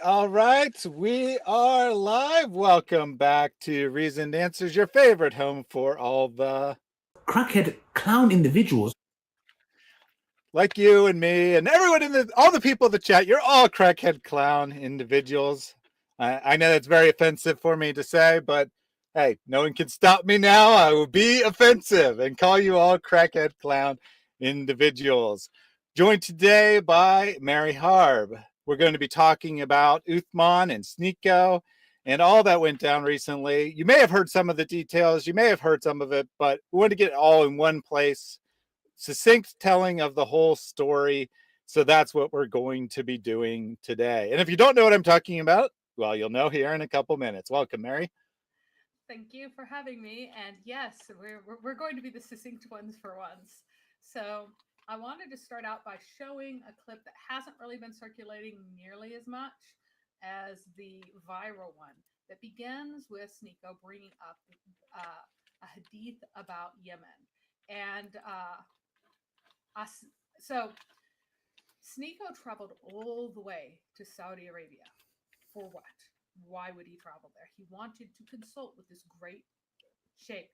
right. We are live. Welcome back to Reasoned Answers, your favorite home for all the crackhead clown individuals like you and me and everyone all the people in the chat. You're all crackhead clown individuals. I know that's very offensive for me to say, but hey, no one can stop me now. I will be offensive and call you all crackhead clown individuals. Joined today by Mary Harb. We're going to be talking about Uthman and Sneako and all that went down recently. You may have heard some of the details. You may have heard some of it, but we want to get it all in one place. Succinct telling of the whole story. So that's what we're going to be doing today. And if you don't know what I'm talking about, well, you'll know here in a couple minutes. Welcome, Mary. Thank you for having me. And yes, we're going to be the succinct ones for once. So I wanted to start out by showing a clip that hasn't really been circulating nearly as much as the viral one that begins with Sneako bringing up a hadith about Yemen. And so Sneako traveled all the way to Saudi Arabia. For what? Why would he travel there? He wanted to consult with this great sheikh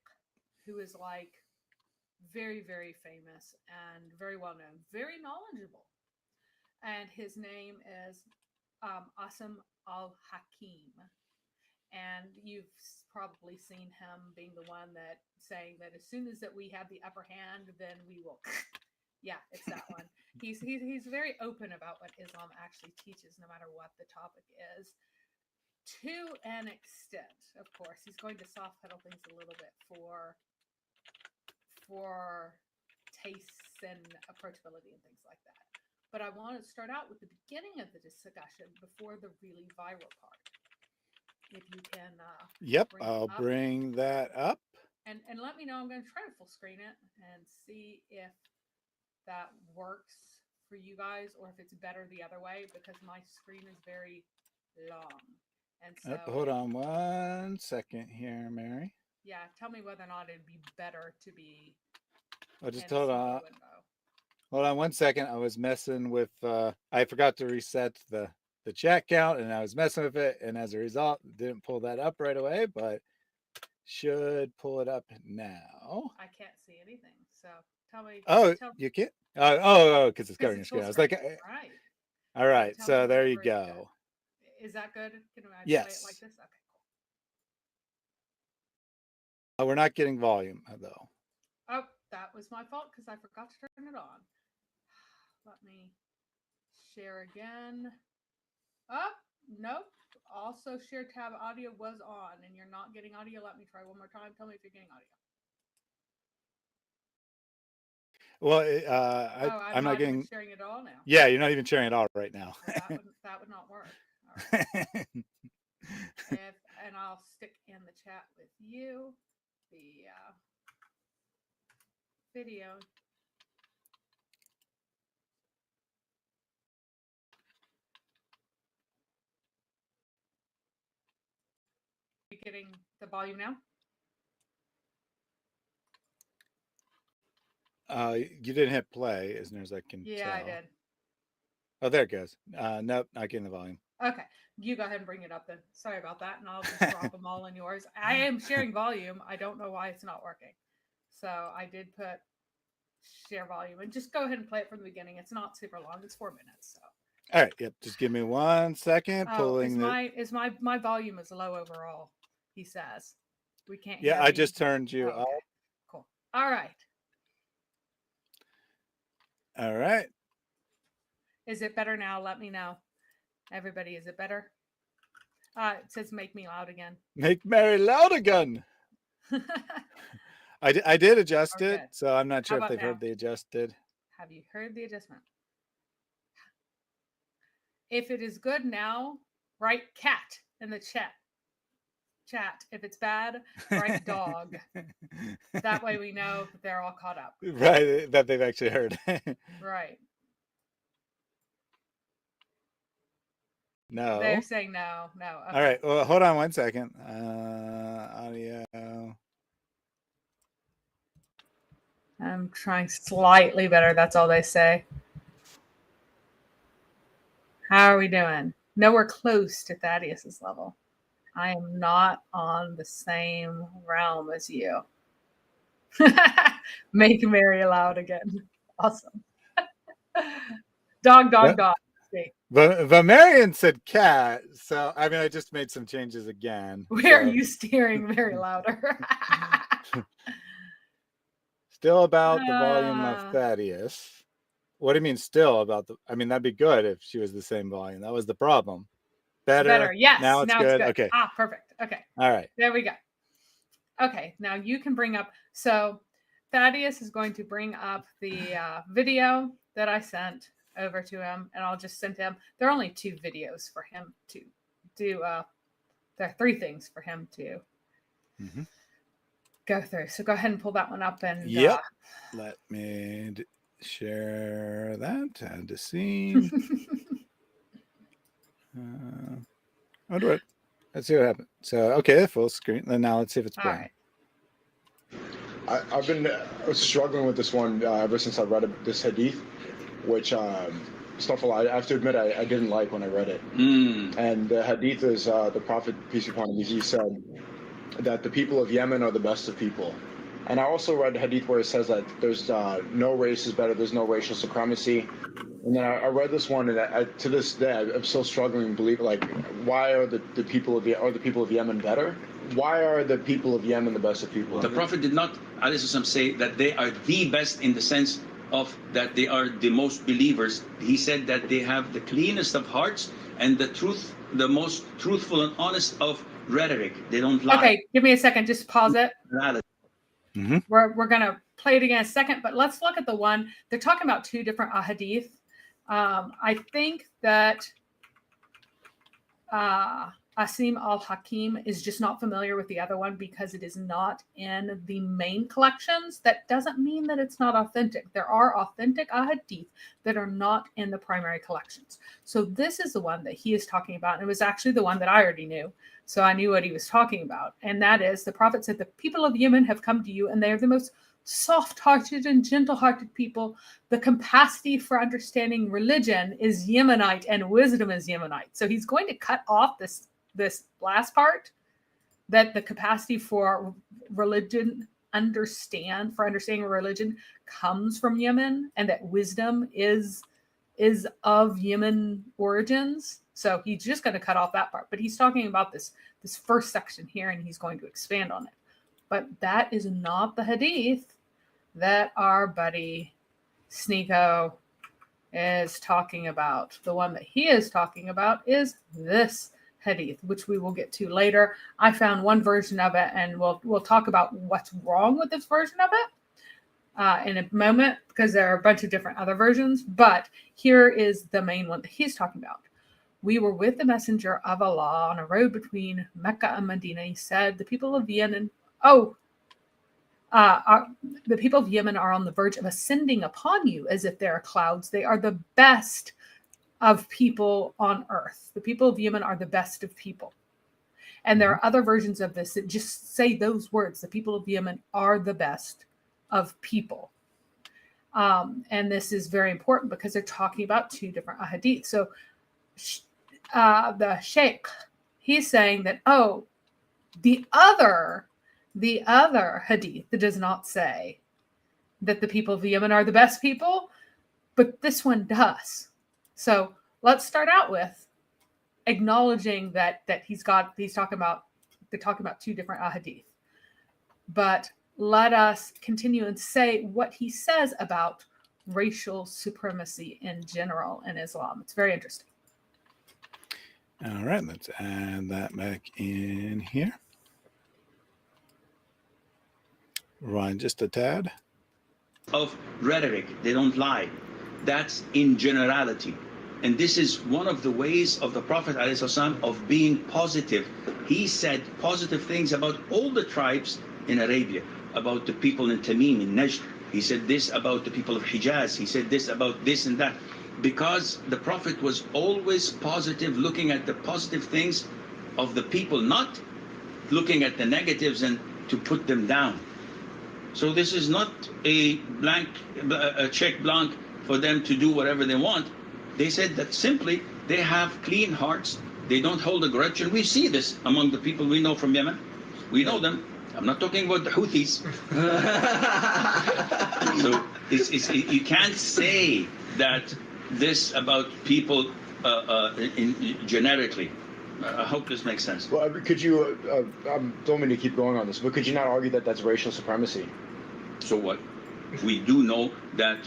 who is like very, very famous and very well known, very knowledgeable. And his name is Assim al-Hakeem. And you've probably seen him being the one that saying that as soon as that we have the upper hand, then we will. Yeah, it's that one. He's very open about what Islam actually teaches, no matter what the topic is. To an extent, of course, he's going to soft pedal things a little bit for tastes and approachability and things like that. But I want to start out with the beginning of the discussion before the really viral part. If you can. Yep, I'll bring that up. And let me know. I'm going to try to full screen it and see if that works for you guys or if it's better the other way because my screen is very long. And so hold on one second here, Mary. Yeah, tell me whether or not it'd be better to be. Just hold on. Hold on one second. I was messing with. I forgot to reset the chat count, and I was messing with it, and as a result, didn't pull that up right away, but should pull it up now. I can't see anything, so tell me. You can't. Because it's covering your screen. I was like, right. All right, so there you go. Is that good? Can I yes. play it like this? Okay, cool. We're not getting volume, though. Oh, that was my fault because I forgot to turn it on. Let me share again. Oh, nope. Also, share tab audio was on and you're not getting audio. Let me try one more time. Tell me if you're getting audio. Well, I'm not getting sharing it all now. Yeah, you're not even sharing it all right now. Well, that would not work. All right. And I'll stick in the chat with you the video. You getting the volume now? You didn't hit play, as near as I can tell. Yeah, I did. Oh, there it goes. Nope, not getting the volume. Okay, you go ahead and bring it up then. Sorry about that, and I'll just drop them all in yours. I am sharing volume. I don't know why it's not working. So I did put share volume, and just go ahead and play it from the beginning. It's not super long. It's 4 minutes. So. All right. Yep. Just give me 1 second. My volume is low overall. He says we can't. Yeah, I just turned you up. Cool. All right. All right. Is it better now? Let me know. Everybody, is it better? It says make me loud again. Make Mary loud again. I did adjust it, so I'm not sure if they've heard the adjusted. Have you heard the adjustment? If it is good now, write cat in the chat. If it's bad, write dog. That way we know that they're all caught up. Right, that they've actually heard. Right. No. They're saying no. Okay. All right. Well, hold on 1 second. Audio. I'm trying slightly better. That's all they say. How are we doing? nowhere close to Thaddeus's level. I am not on the same realm as you. Make Mary loud again. Awesome. Dog. See. Vamarian said cat, so I mean I just made some changes again. Where are you steering Mary louder? Still about the volume of Thaddeus. What do you mean still about the? I mean that'd be good if she was the same volume. That was the problem. Better. Yes. Now it's good. Okay. Perfect. Okay. All right. There we go. Okay. Now you can bring up. So Thaddeus is going to bring up the video that I sent over to him, and I'll just send him. There are only 2 videos for him to do. There are 3 things for him to go through. So go ahead and pull that one up. And let me share that. Add to scene. I'll do it. Let's see what happens. So okay, full screen. Then now let's see if it's playing. All right. I've been struggling with this one ever since I read this hadith, which stuff a lot. I have to admit I didn't like when I read it. And the hadith is the Prophet, peace be upon him, he said that the people of Yemen are the best of people. And I also read the hadith where it says that there's no race is better, there's no racial supremacy. And then I read this one, and to this day I'm still struggling to believe, like, why are the people of Yemen better? Why are the people of Yemen the best of people? The Prophet did not, ﷺ, say that they are the best in the sense of that they are the most believers. He said that they have the cleanest of hearts and the most truthful and honest of rhetoric. They don't lie. Okay, give me a second. Just pause it. We're gonna play it again in a second, but let's look at the one. They're talking about 2 different hadith. I think that Assim al-Hakeem is just not familiar with the other one because it is not in the main collections. That doesn't mean that it's not authentic. There are authentic hadith that are not in the primary collections. So this is the one that he is talking about. And it was actually the one that I already knew. So I knew what he was talking about. And that is, the Prophet said, the people of Yemen have come to you and they are the most soft-hearted and gentle-hearted people. The capacity for understanding religion is Yemenite and wisdom is Yemenite. So he's going to cut off this last part, that the capacity for understanding religion comes from Yemen, and that wisdom is of Yemen origins. So he's just going to cut off that part, but he's talking about this first section here, and he's going to expand on it. But that is not the hadith that our buddy Sneako is talking about. The one that he is talking about is this hadith, which we will get to later. I found one version of it, and we'll talk about what's wrong with this version of it in a moment, because there are a bunch of different other versions. But here is the main one that he's talking about. We were with the messenger of Allah on a road between Mecca and Medina. He said, the people of Yemen, the people of Yemen are on the verge of ascending upon you as if they are clouds. They are the best of people on earth. The people of Yemen are the best of people. And there are other versions of this that just say those words. The people of Yemen are the best of people. And this is very important because they're talking about 2 different hadith. So the sheikh, he's saying that, the other hadith that does not say that the people of Yemen are the best people, but this one does. So let's start out with acknowledging that they're talking about 2 different hadith. But let us continue and say what he says about racial supremacy in general in Islam. It's very interesting. All right, let's add that back in here. Rewind just a tad. Of rhetoric, they don't lie. That's in generality. And this is one of the ways of the Prophet ﷺ of being positive. He said positive things about all the tribes in Arabia, about the people in Tamim, in Najd. He said this about the people of Hijaz. He said this about this and that. Because the Prophet was always positive, looking at the positive things of the people, not looking at the negatives and to put them down. So this is not a check blank for them to do whatever they want. They said that simply They have clean hearts. They don't hold a grudge. And we see this among the people we know from Yemen. We know them. I'm not talking about the Houthis. So you can't say that this about people generically. I hope this makes sense. Well, could you, I don't mean to keep going on this, but could you not argue that that's racial supremacy? So what? We do know that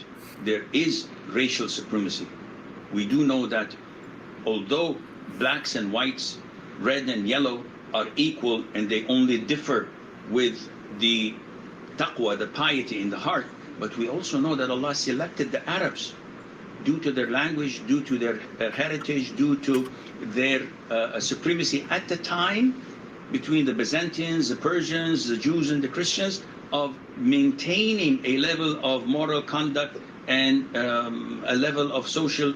there is racial supremacy. We do know that although blacks and whites, red and yellow are equal and they only differ with the taqwa, the piety in the heart, but we also know that Allah selected the Arabs due to their language, due to their heritage, due to their supremacy at the time between the Byzantines, the Persians, the Jews and the Christians, of maintaining a level of moral conduct and a level of social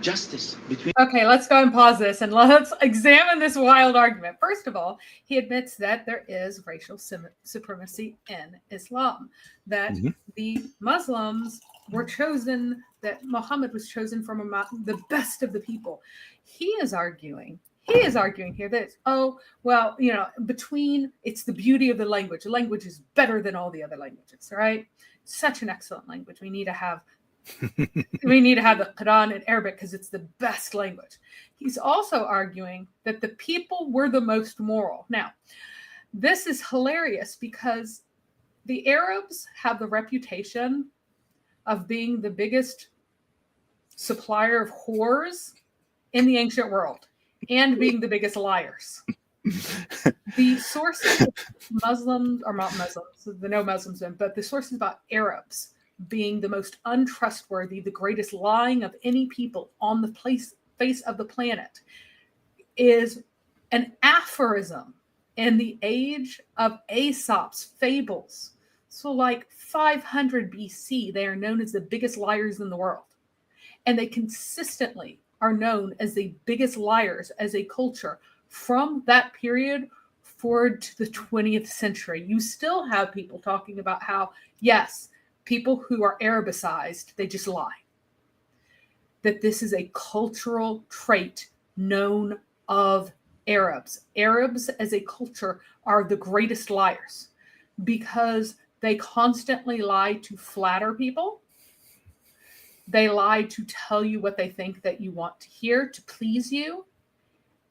justice between. Okay, let's go and pause this and let's examine this wild argument. First of all, he admits that there is racial supremacy in Islam, that the Muslims were chosen, that Muhammad was chosen from among the best of the people. He is arguing here that, oh, well, you know, it's the beauty of the language. The language is better than all the other languages, right? Such an excellent language. We need to have the Quran in Arabic because it's the best language. He's also arguing that the people were the most moral. Now, this is hilarious because the Arabs have the reputation of being the biggest supplier of whores in the ancient world and being the biggest liars. The sources of Muslims, or not Muslims, no Muslims, but the sources about Arabs being the most untrustworthy, the greatest lying of any people on the face of the planet, is an aphorism in the age of Aesop's fables. So like 500 BC, they are known as the biggest liars in the world. And they consistently are known as the biggest liars as a culture from that period forward to the 20th century. You still have people talking about how, yes, people who are Arabicized, they just lie. That this is a cultural trait known of Arabs. Arabs as a culture are the greatest liars because they constantly lie to flatter people. They lie to tell you what they think that you want to hear, to please you.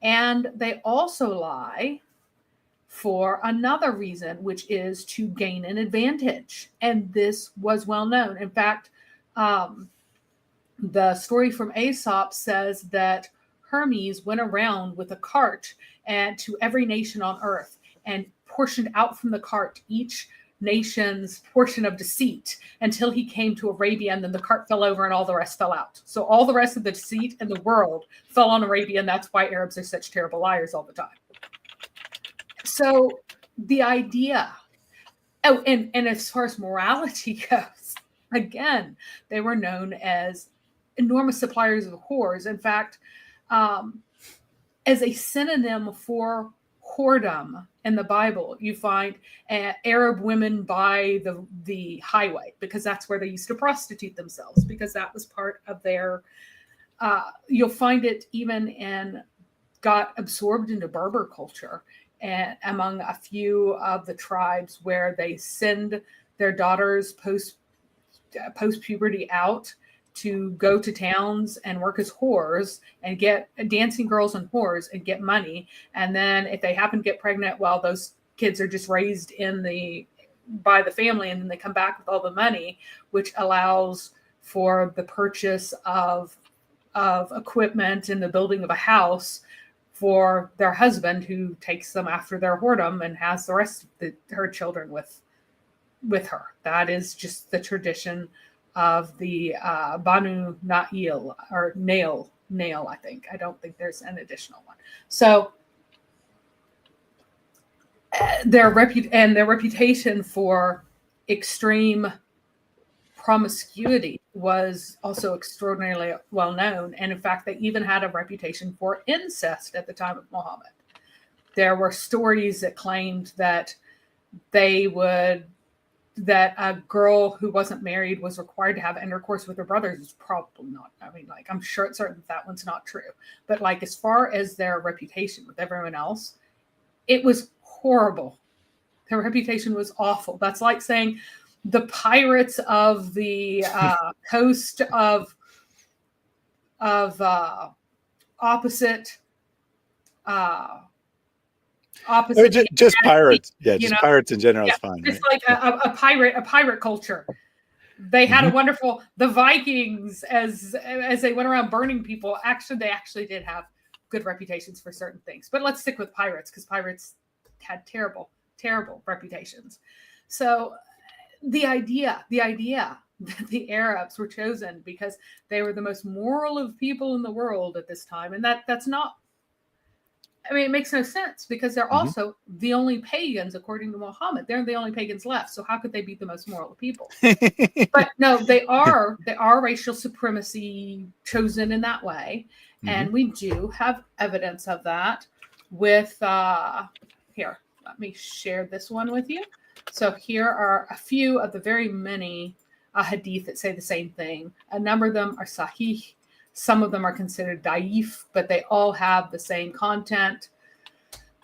And they also lie for another reason, which is to gain an advantage. And this was well known. In fact, the story from Aesop says that Hermes went around with a cart and to every nation on earth and portioned out from the cart each nation's portion of deceit until he came to Arabia, and then the cart fell over and all the rest fell out. So all the rest of the deceit in the world fell on Arabia, and that's why Arabs are such terrible liars all the time. So the idea, and as far as morality goes, again, they were known as enormous suppliers of whores. In fact, as a synonym for whoredom in the Bible, you find Arab women by the highway, because that's where they used to prostitute themselves, because that was part of their, you'll find it even got absorbed into Berber culture and among a few of the tribes where they send their daughters post-puberty out to go to towns and work as whores and get dancing girls and whores and get money. And then if they happen to get pregnant, well, those kids are just raised by the family, and then they come back with all the money, which allows for the purchase of equipment and the building of a house for their husband, who takes them after their whoredom and has the rest of her children with her. That is just the tradition of the Banu Nail, or Nail, I think. I don't think there's an additional one. So their reputation for extreme promiscuity was also extraordinarily well known. And in fact, they even had a reputation for incest at the time of Muhammad. There were stories that claimed that they would that a girl who wasn't married was required to have intercourse with her brothers is probably not. I mean, like, I'm sure it's certain that one's not true. But like, as far as their reputation with everyone else, it was horrible. Their reputation was awful. That's like saying the pirates of the coast of opposite. Opposite, just pirates. Yeah, you just know? pirates in general Yeah, is fine. it's Right? like a pirate culture. They had a wonderful, the Vikings, as they went around burning people, they actually did have good reputations for certain things. But let's stick with pirates, because pirates had terrible reputations. So the idea that the Arabs were chosen because they were the most moral of people in the world at this time, and that's not, I mean, it makes no sense, because they're also the only pagans, according to Muhammad. They're the only pagans left. So how could they be the most moral of people? But no, they are racial supremacy chosen in that way. And we do have evidence of that with, here, let me share this one with you. So here are a few of the very many hadith that say the same thing. A number of them are sahih. Some of them are considered da'if, but they all have the same content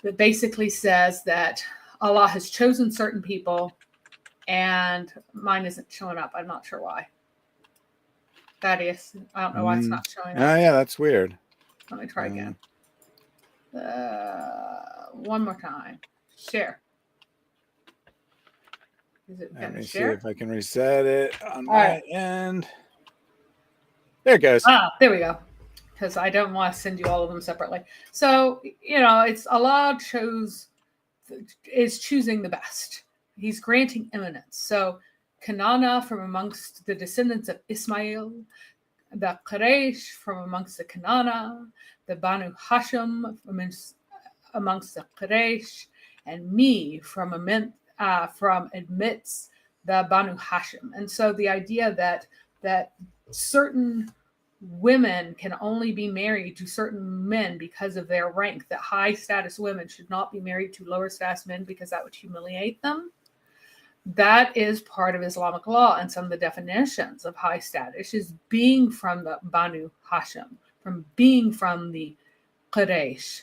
that basically says that Allah has chosen certain people, and mine isn't showing up. I'm not sure why. That is, I don't know why it's not showing up. Oh, yeah, that's weird. Let me try again. One more time. Share. Is it Let going to me share? see if I can reset it on my end. There it goes. There we go. Because I don't want to send you all of them separately. So, it's Allah is choosing the best. He's granting eminence. So, Kanana from amongst the descendants of Ismail, the Quraysh from amongst the Kanana, the Banu Hashim amongst the Quraysh, and me from amidst the Banu Hashim. And so the idea that certain women can only be married to certain men because of their rank, that high status women should not be married to lower status men because that would humiliate them. That is part of Islamic law, and some of the definitions of high status is being from the Banu Hashim, from being from the Quraysh,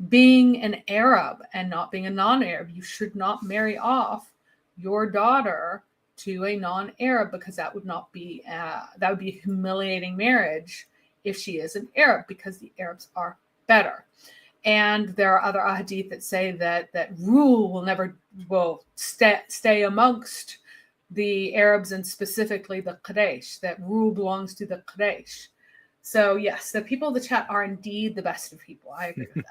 being an Arab and not being a non-Arab. You should not marry off your daughter to a non-Arab, because that would be a humiliating marriage if she is an Arab, because the Arabs are better. And there are other hadith that say that rule will stay amongst the Arabs, and specifically the Quraysh, that rule belongs to the Quraysh. So yes, the people of the chat are indeed the best of people. I agree with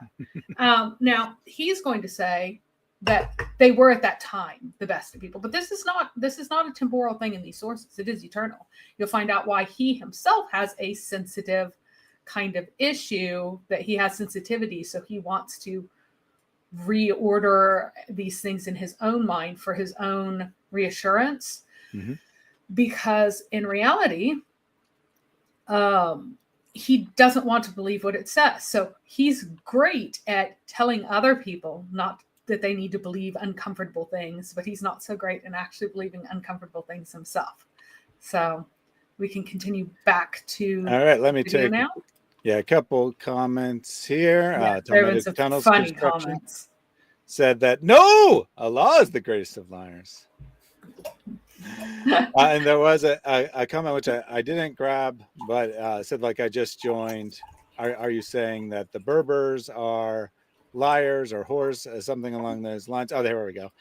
that. Now he's going to say that they were at that time the best of people, but this is not a temporal thing in these sources. It is eternal. You'll find out why he himself has a sensitive kind of issue, that he has sensitivity, so he wants to reorder these things in his own mind for his own reassurance, because in reality, he doesn't want to believe what it says. So he's great at telling other people not that they need to believe uncomfortable things, but he's not so great in actually believing uncomfortable things himself. So we can continue back to all right. Let me take now. Yeah, a couple comments here. There have been some funny comments. Said that no, Allah is the greatest of liars. And there was a comment which I didn't grab, but said, like, I just joined. Are you saying that the Berbers are liars or whores, something along those lines? Oh, there we go.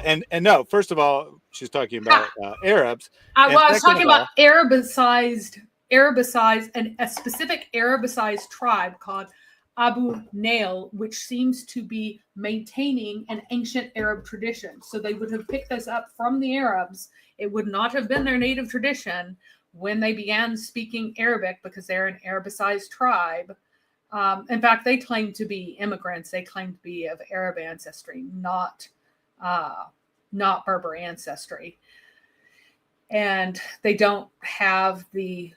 And no, first of all, she's talking about Arabs. Well, I was talking about Arabicized and a specific Arabicized tribe called Abu Nail, which seems to be maintaining an ancient Arab tradition. So they would have picked this up from the Arabs. It would not have been their native tradition when they began speaking Arabic, because they're an Arabicized tribe. In fact, they claim to be immigrants. They claim to be of Arab ancestry, not Berber ancestry. And they don't have the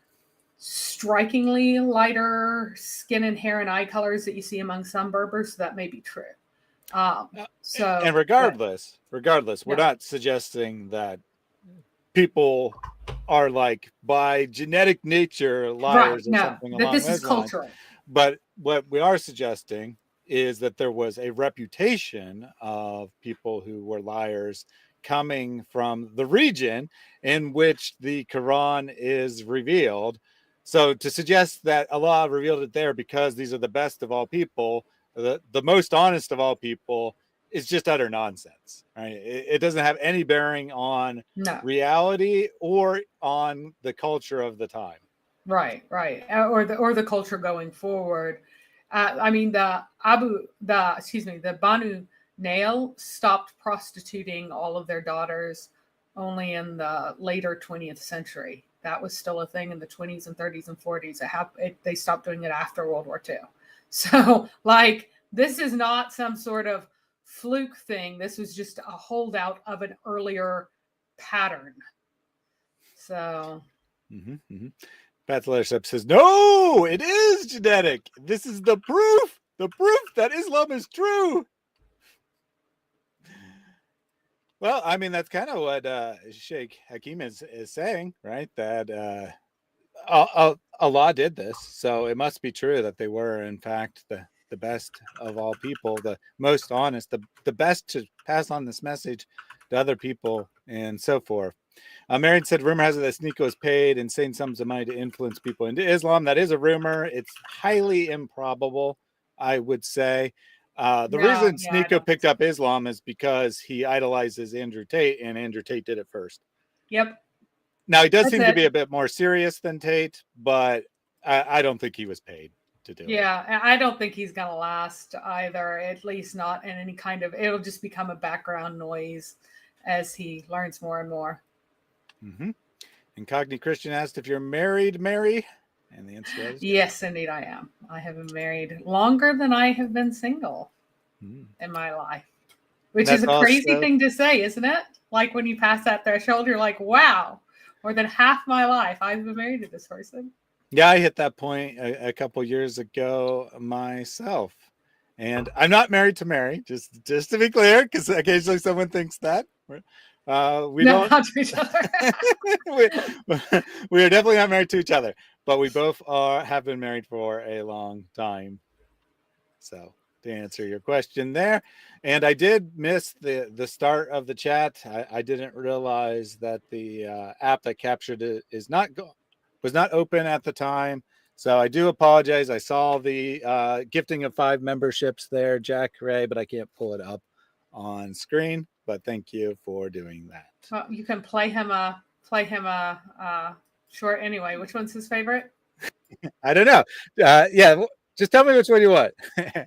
strikingly lighter skin and hair and eye colors that you see among some Berbers. So that may be true. So, and regardless, we're not suggesting that people are like by genetic nature liars or something that along this those is lines. cultural. But what we are suggesting is that there was a reputation of people who were liars coming from the region in which the Quran is revealed. So to suggest that Allah revealed it there because these are the best of all people, the most honest of all people, is just utter nonsense. Right? It doesn't have any bearing on reality or on the culture of the time. Right, or the culture going forward. I mean, the Banu Nail stopped prostituting all of their daughters only in the later 20th century. That was still a thing in the 20s and 30s and 40s. They stopped doing it after World War II. So, like, this is not some sort of fluke thing. This was just a holdout of an earlier pattern. So. Pat's Leadership says, no, it is genetic. This is the proof that Islam is true. Well, I mean, that's kind of what Sheikh Hakeem is saying, right? That Allah did this, so it must be true that they were, in fact, the best of all people, the most honest, the best to pass on this message to other people, and so forth. Marion said, rumor has it that Sneako is paid insane sums of money to influence people into Islam. That is a rumor. It's highly improbable, I would say. The reason Sneako picked up Islam is because he idolizes Andrew Tate, and Andrew Tate did it first. Yep. Now, he does seem to be a bit more serious than Tate, but I don't think he was paid to do it. Yeah, I don't think he's going to last either, at least not in any kind of, it'll just become a background noise as he learns more and more. Incognito Christian asked if you're married, Mary, and the answer is yes, indeed I am. I have been married longer than I have been single in my life, which is a crazy thing to say, isn't it? Like when you pass that threshold, you're like, wow, more than half my life I've been married to this person. Yeah, I hit that point a couple years ago myself, and I'm not married to Mary, just to be clear, because occasionally someone thinks that. We don't. Not to each other. we are definitely not married to each other, but we both have been married for a long time. So to answer your question there, and I did miss the start of the chat. I didn't realize that the app that captured it was not open at the time. So I do apologize. I saw the gifting of 5 memberships there, Jack Ray, but I can't pull it up on screen. But thank you for doing that. Well, you can play him a short anyway. Which one's his favorite? I don't know. Yeah, just tell me which one you want,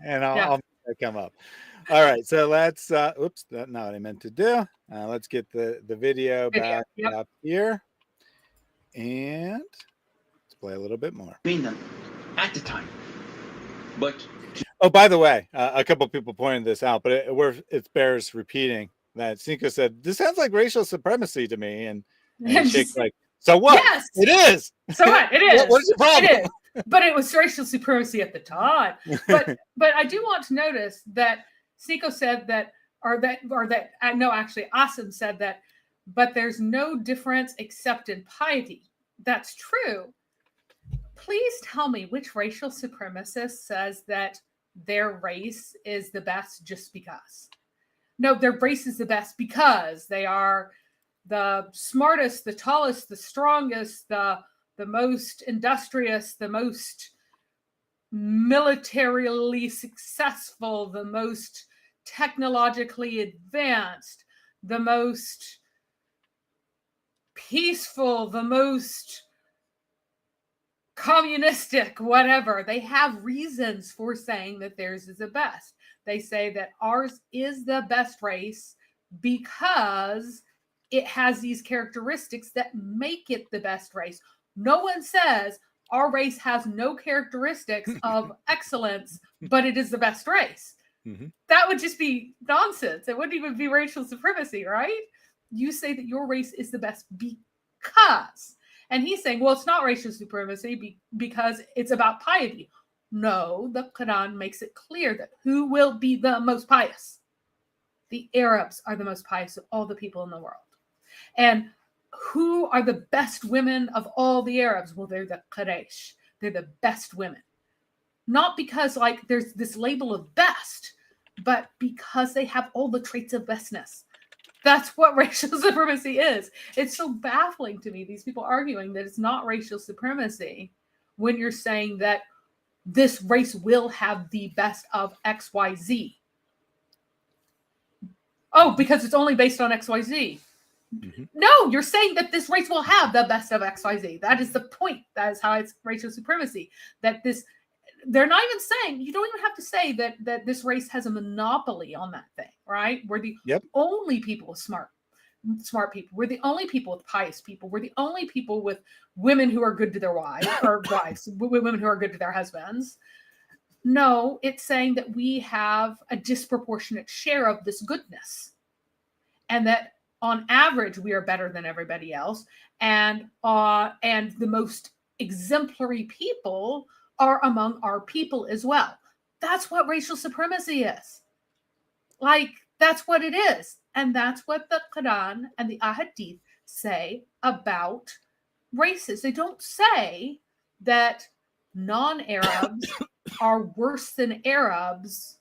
and I'll make it come up. All right, so let's. Oops, that's not what I meant to do. Let's get the video back up here, and let's play a little bit more. At the time, but. Oh, by the way, a couple of people pointed this out, but it bears repeating that Sneako said, this sounds like racial supremacy to me. And Sheikh's like, so what? Yes. It is. So what? It is. What's your problem? It is. But it was racial supremacy at the time. But I do want to notice that Sneako said that, Assim said that, but there's no difference except in piety. That's true. Please tell me which racial supremacist says that their race is the best just because. No, their race is the best because they are the smartest, the tallest, the strongest, the most industrious, the most militarily successful, the most technologically advanced, the most peaceful, the most communistic, whatever. They have reasons for saying that theirs is the best. They say that ours is the best race because it has these characteristics that make it the best race. No one says our race has no characteristics of excellence, but it is the best race. That would just be nonsense. It wouldn't even be racial supremacy, right? You say that your race is the best because. And he's saying, well, it's not racial supremacy because it's about piety. No, the Quran makes it clear that who will be the most pious? The Arabs are the most pious of all the people in the world. And who are the best women of all the Arabs? Well, they're the Quraysh. They're the best women. Not because like there's this label of best, but because they have all the traits of bestness. That's what racial supremacy is. It's so baffling to me, these people arguing that it's not racial supremacy when you're saying that this race will have the best of XYZ. Oh, because it's only based on XYZ. Mm-hmm. No, you're saying that this race will have the best of XYZ. That is the point. That is how it's racial supremacy. That this, they're not even saying, you don't even have to say that this race has a monopoly on that thing, right? We're the only people with smart people. We're the only people with pious people. We're the only people with women who are good to their wives, or wives, women who are good to their husbands. No, it's saying that we have a disproportionate share of this goodness, and that on average we are better than everybody else, and the most exemplary people are among our people as well. That's what racial supremacy is. Like, that's what it is. And that's what the Quran and the Hadith say about races. They don't say that non-Arabs are worse than Arabs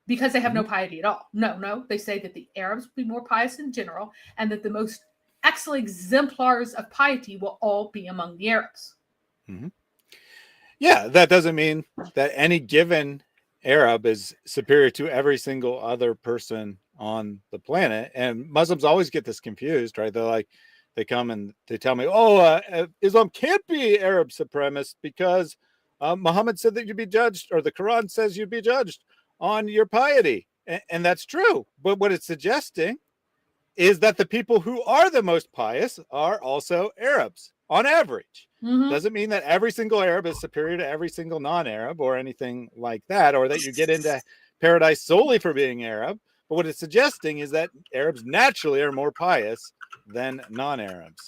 because they have no piety at all. No. They say that the Arabs will be more pious in general, and that the most excellent exemplars of piety will all be among the Arabs. Mm-hmm. Yeah, that doesn't mean that any given Arab is superior to every single other person on the planet. And Muslims always get this confused, right? They're like, they come and they tell me, Islam can't be Arab supremacist because Muhammad said that you'd be judged, or the Quran says you'd be judged on your piety. And that's true. But what it's suggesting is that the people who are the most pious are also Arabs on average. Mm-hmm. Doesn't mean that every single Arab is superior to every single non-Arab or anything like that, or that you get into paradise solely for being Arab. But what it's suggesting is that Arabs naturally are more pious than non-Arabs.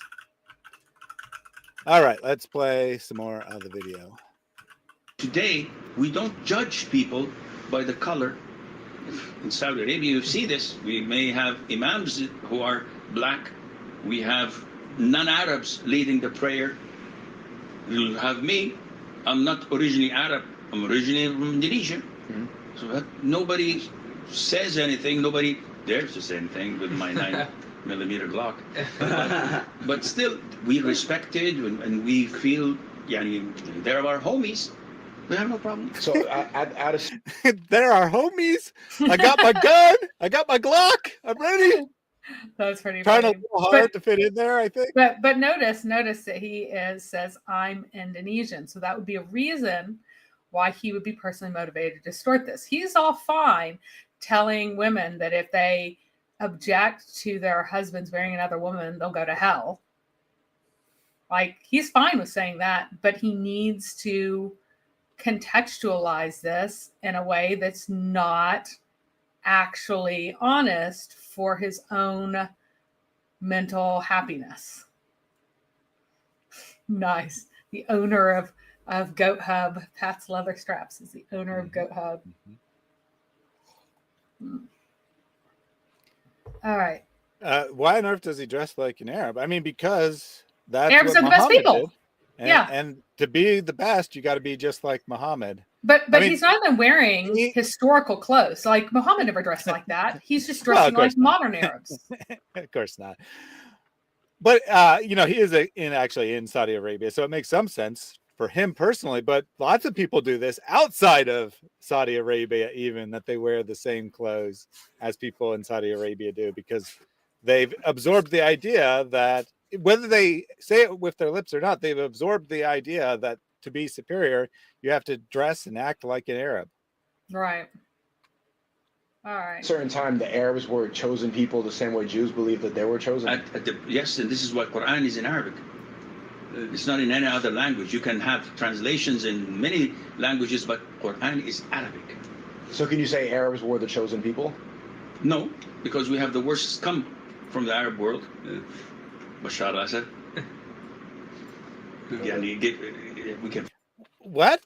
All right, let's play some more of the video. Today, we don't judge people by the color. In Saudi Arabia, you see this. We may have imams who are black. We have non-Arabs leading the prayer. You'll have me. I'm not originally Arab. I'm originally from Indonesia. Mm-hmm. So nobody says anything. Nobody dares to say anything with my 9mm Glock. But still, we respected and we feel, they're our homies. We have no problem. So there are homies. I got my gun. I got my Glock. I'm ready. That's pretty trying funny. a little hard to fit in there, I think. But notice that he says I'm Indonesian, so that would be a reason why he would be personally motivated to distort this. He's all fine telling women that if they object to their husbands marrying another woman, they'll go to hell. Like, he's fine with saying that, but he needs to contextualize this in a way that's not actually honest for his own mental happiness. Nice. The owner of Goat Hub, Pat's Leather Straps, is the owner of Goat Hub. Mm-hmm. All right. Why on earth does he dress like an Arab? I mean, because that's Arabs what are the best people. Did. And to be the best, you got to be just like Muhammad. But he's not even wearing historical clothes. Like, Muhammad never dressed like that. He's just dressing like modern Arabs. Of course not. But he is actually in Saudi Arabia, so it makes some sense for him personally. But lots of people do this outside of Saudi Arabia, even, that they wear the same clothes as people in Saudi Arabia do, because they've absorbed the idea that, whether they say it with their lips or not, they've absorbed the idea that to be superior, you have to dress and act like an Arab. Right. All right. At a certain time, the Arabs were chosen people the same way Jews believed that they were chosen. Yes, and this is what Quran is in Arabic. It's not in any other language. You can have translations in many languages, but Quran is Arabic. So can you say Arabs were the chosen people? No, because we have the worst come from the Arab world. Bashar Assad. We can. What?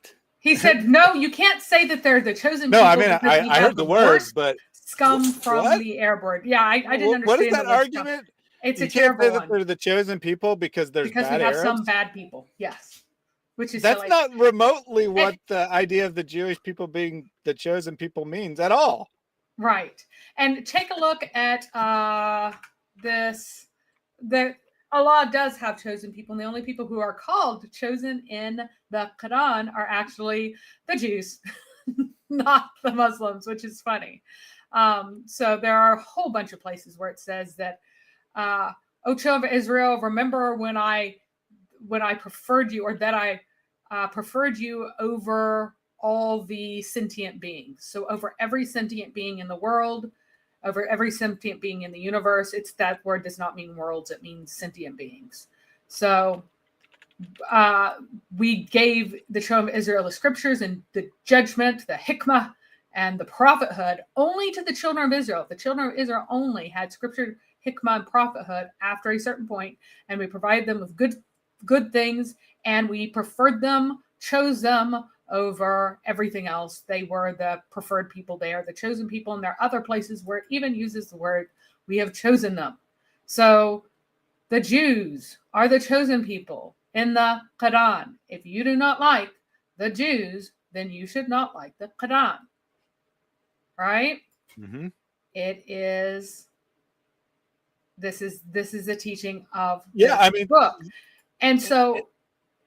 He said, no, you can't say that they're the chosen No, people. I mean, because we I have heard the words, worst but scum from what? the airborne. Yeah, I didn't understand. What is that the word scum. argument? It's You a can't say terrible that one they're the chosen people because there's because bad we have Arabs. some bad people. Yes, which is That's silly. not remotely what the idea of the Jewish people being the chosen people means at all. Right. And take a look at this. That Allah does have chosen people, and the only people who are called chosen in the Quran are actually the Jews, not the Muslims, which is funny. So there are a whole bunch of places where it says that, O children of Israel, remember when I preferred you, or that I preferred you over all the sentient beings. So over every sentient being in the world, over every sentient being in the universe. It's that word does not mean worlds, it means sentient beings. So we gave the children of Israel the scriptures and the judgment, the hikmah, and the prophethood only to the children of Israel. The children of Israel only had scripture, hikmah, and prophethood after a certain point, and we provided them with good things, and we preferred them, chose them over everything else. They were the preferred people. They are the chosen people. And there are other places where it even uses the word, we have chosen them. So the Jews are the chosen people in the Quran. If you do not like the Jews, then you should not like the Quran. Right? Mm-hmm. It is, this is a teaching of I this mean, book. And so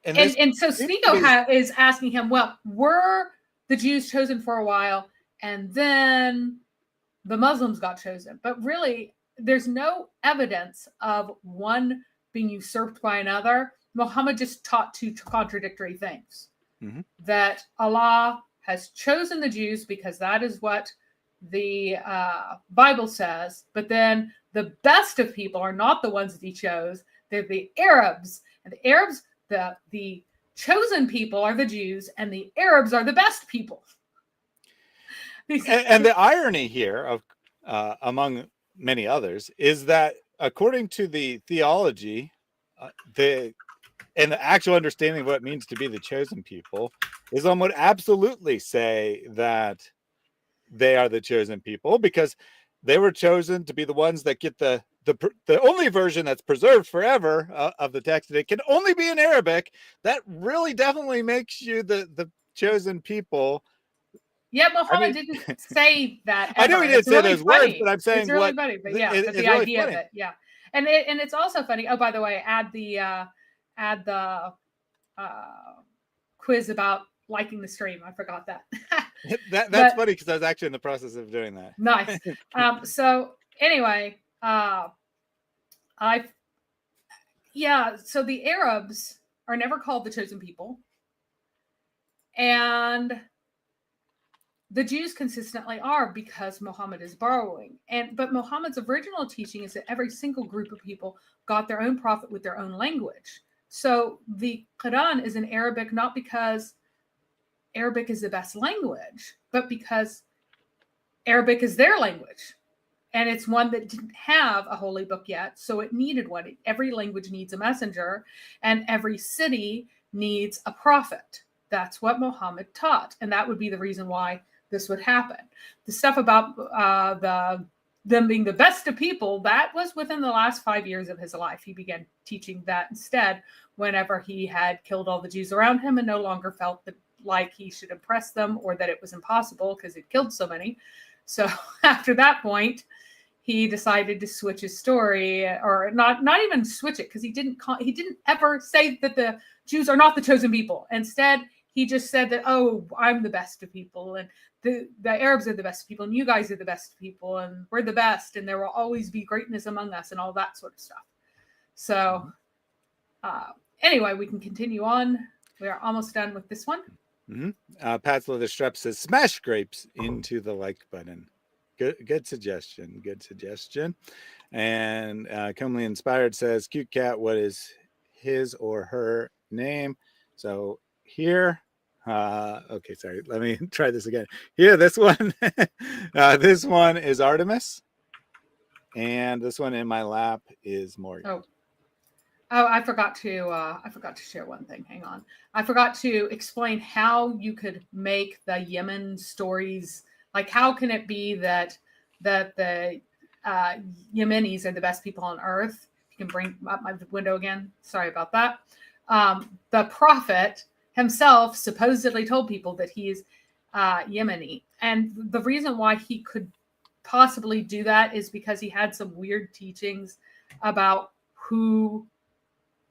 and so Sneako is asking him, well, were the Jews chosen for a while and then the Muslims got chosen? But really, there's no evidence of one being usurped by another. Muhammad just taught two contradictory things. Mm-hmm. That Allah has chosen the Jews because that is what the Bible says. But then the best of people are not the ones that he chose. They're the Arabs. And the Arabs, the chosen people are the Jews, and the Arabs are the best people. And the irony here, of among many others, is that according to the theology, and the actual understanding of what it means to be the chosen people, Islam would absolutely say that they are the chosen people because they were chosen to be the ones that get the only version that's preserved forever of the text. And it can only be in Arabic. That really definitely makes you the chosen people. Yeah, Muhammad didn't say that ever. I know he didn't say those words, but I'm saying it's really funny. But yeah, but the really idea funny. of it, yeah, and it's also funny. Oh, by the way, add the quiz about liking the stream. I forgot that. That's funny because I was actually in the process of doing that. Nice. So anyway, so the Arabs are never called the chosen people, and the Jews consistently are because Muhammad is borrowing. But Muhammad's original teaching is that every single group of people got their own prophet with their own language. So the Quran is in Arabic, not because Arabic is the best language, but because Arabic is their language. And it's one that didn't have a holy book yet, so it needed one. Every language needs a messenger, and every city needs a prophet. That's what Muhammad taught, and that would be the reason why this would happen. The stuff about them being the best of people, that was within the last 5 years of his life. He began teaching that instead whenever he had killed all the Jews around him and no longer felt like he should impress them or that it was impossible because he'd killed so many. So after that point, he decided to switch his story, or not even switch it, because he didn't ever say that the Jews are not the chosen people. Instead, he just said that, oh, I'm the best of people, and the Arabs are the best people, and you guys are the best people, and we're the best, and there will always be greatness among us, and all that sort of stuff. So anyway, we can continue on. We are almost done with this one. Mm-hmm. Pat's Leather Strap says, smash grapes into the like button. Good suggestion. Good suggestion. And Comely Inspired says, cute cat, what is his or her name? So here, okay, sorry. Let me try this again. Here, this one, this one is Artemis. And this one in my lap is Morgan. Oh, Oh, I forgot to share one thing. Hang on. I forgot to explain how you could make the Yemen stories. Like, how can it be that the Yemenis are the best people on earth? You can bring up my window again. Sorry about that. The prophet himself supposedly told people that he's Yemeni, and the reason why he could possibly do that is because he had some weird teachings about who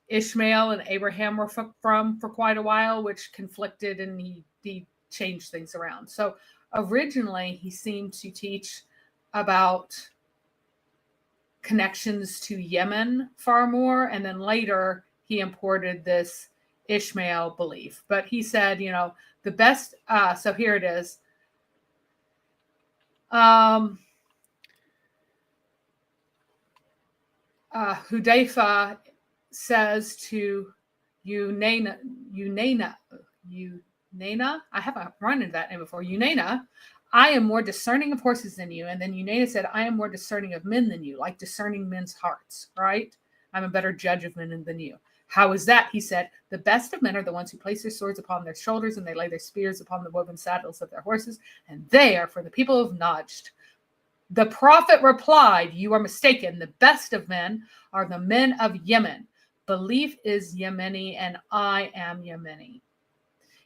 Ishmael and Abraham were from for quite a while, which conflicted, and he changed things around. So originally he seemed to teach about connections to Yemen far more, and then later he imported this Ishmael belief. But he said, the best, so here it is. Hudayfa says to Unaina, I haven't run into that name before. Unaina, I am more discerning of horses than you. And then Unaina said, I am more discerning of men than you, like discerning men's hearts, right? I'm a better judge of men than you. How is that? He said, the best of men are the ones who place their swords upon their shoulders and they lay their spears upon the woven saddles of their horses, and they are for the people of Najd. The prophet replied, you are mistaken. The best of men are the men of Yemen. Belief is Yemeni, and I am Yemeni.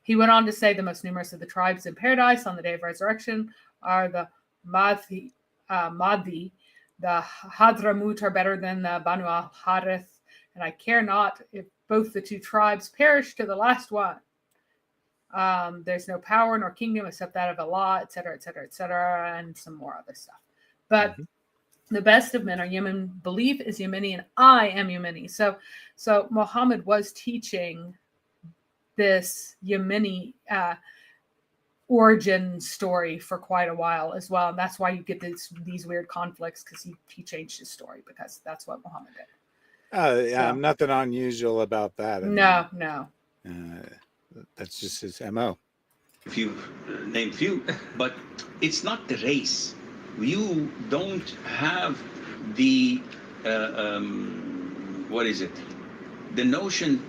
He went on to say the most numerous of the tribes in paradise on the day of resurrection are the Madhi. The Hadramut are better than the Banu al-Harith, and I care not if both the two tribes perish to the last one. There's no power nor kingdom except that of Allah, etc., etc., etc., and some more other stuff. But the best of men are Yemen. Belief is Yemeni, and I am Yemeni. So Muhammad was teaching this Yemeni origin story for quite a while as well, and that's why you get these weird conflicts, because he changed his story, because that's what Muhammad did. Yeah, nothing unusual about that. No. That's just his MO. Name few, but it's not the race. You don't have the what is it? The notion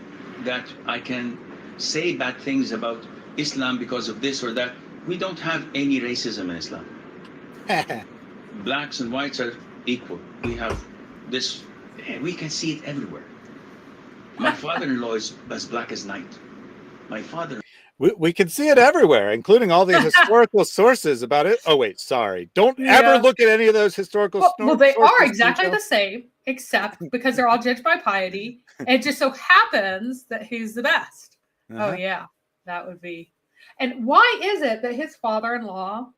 that I can say bad things about Islam because of this or that. We don't have any racism in Islam. Blacks and whites are equal. We have this, and we can see it everywhere. My father-in-law is as black as night. My father. We can see it everywhere, including all the historical sources about it. Oh, wait, sorry. Don't ever look at any of those historical sources. Well, they are exactly the same, except because they're all judged by piety. It just so happens that he's the best. Oh, yeah, that would be. And why is it that his father-in-law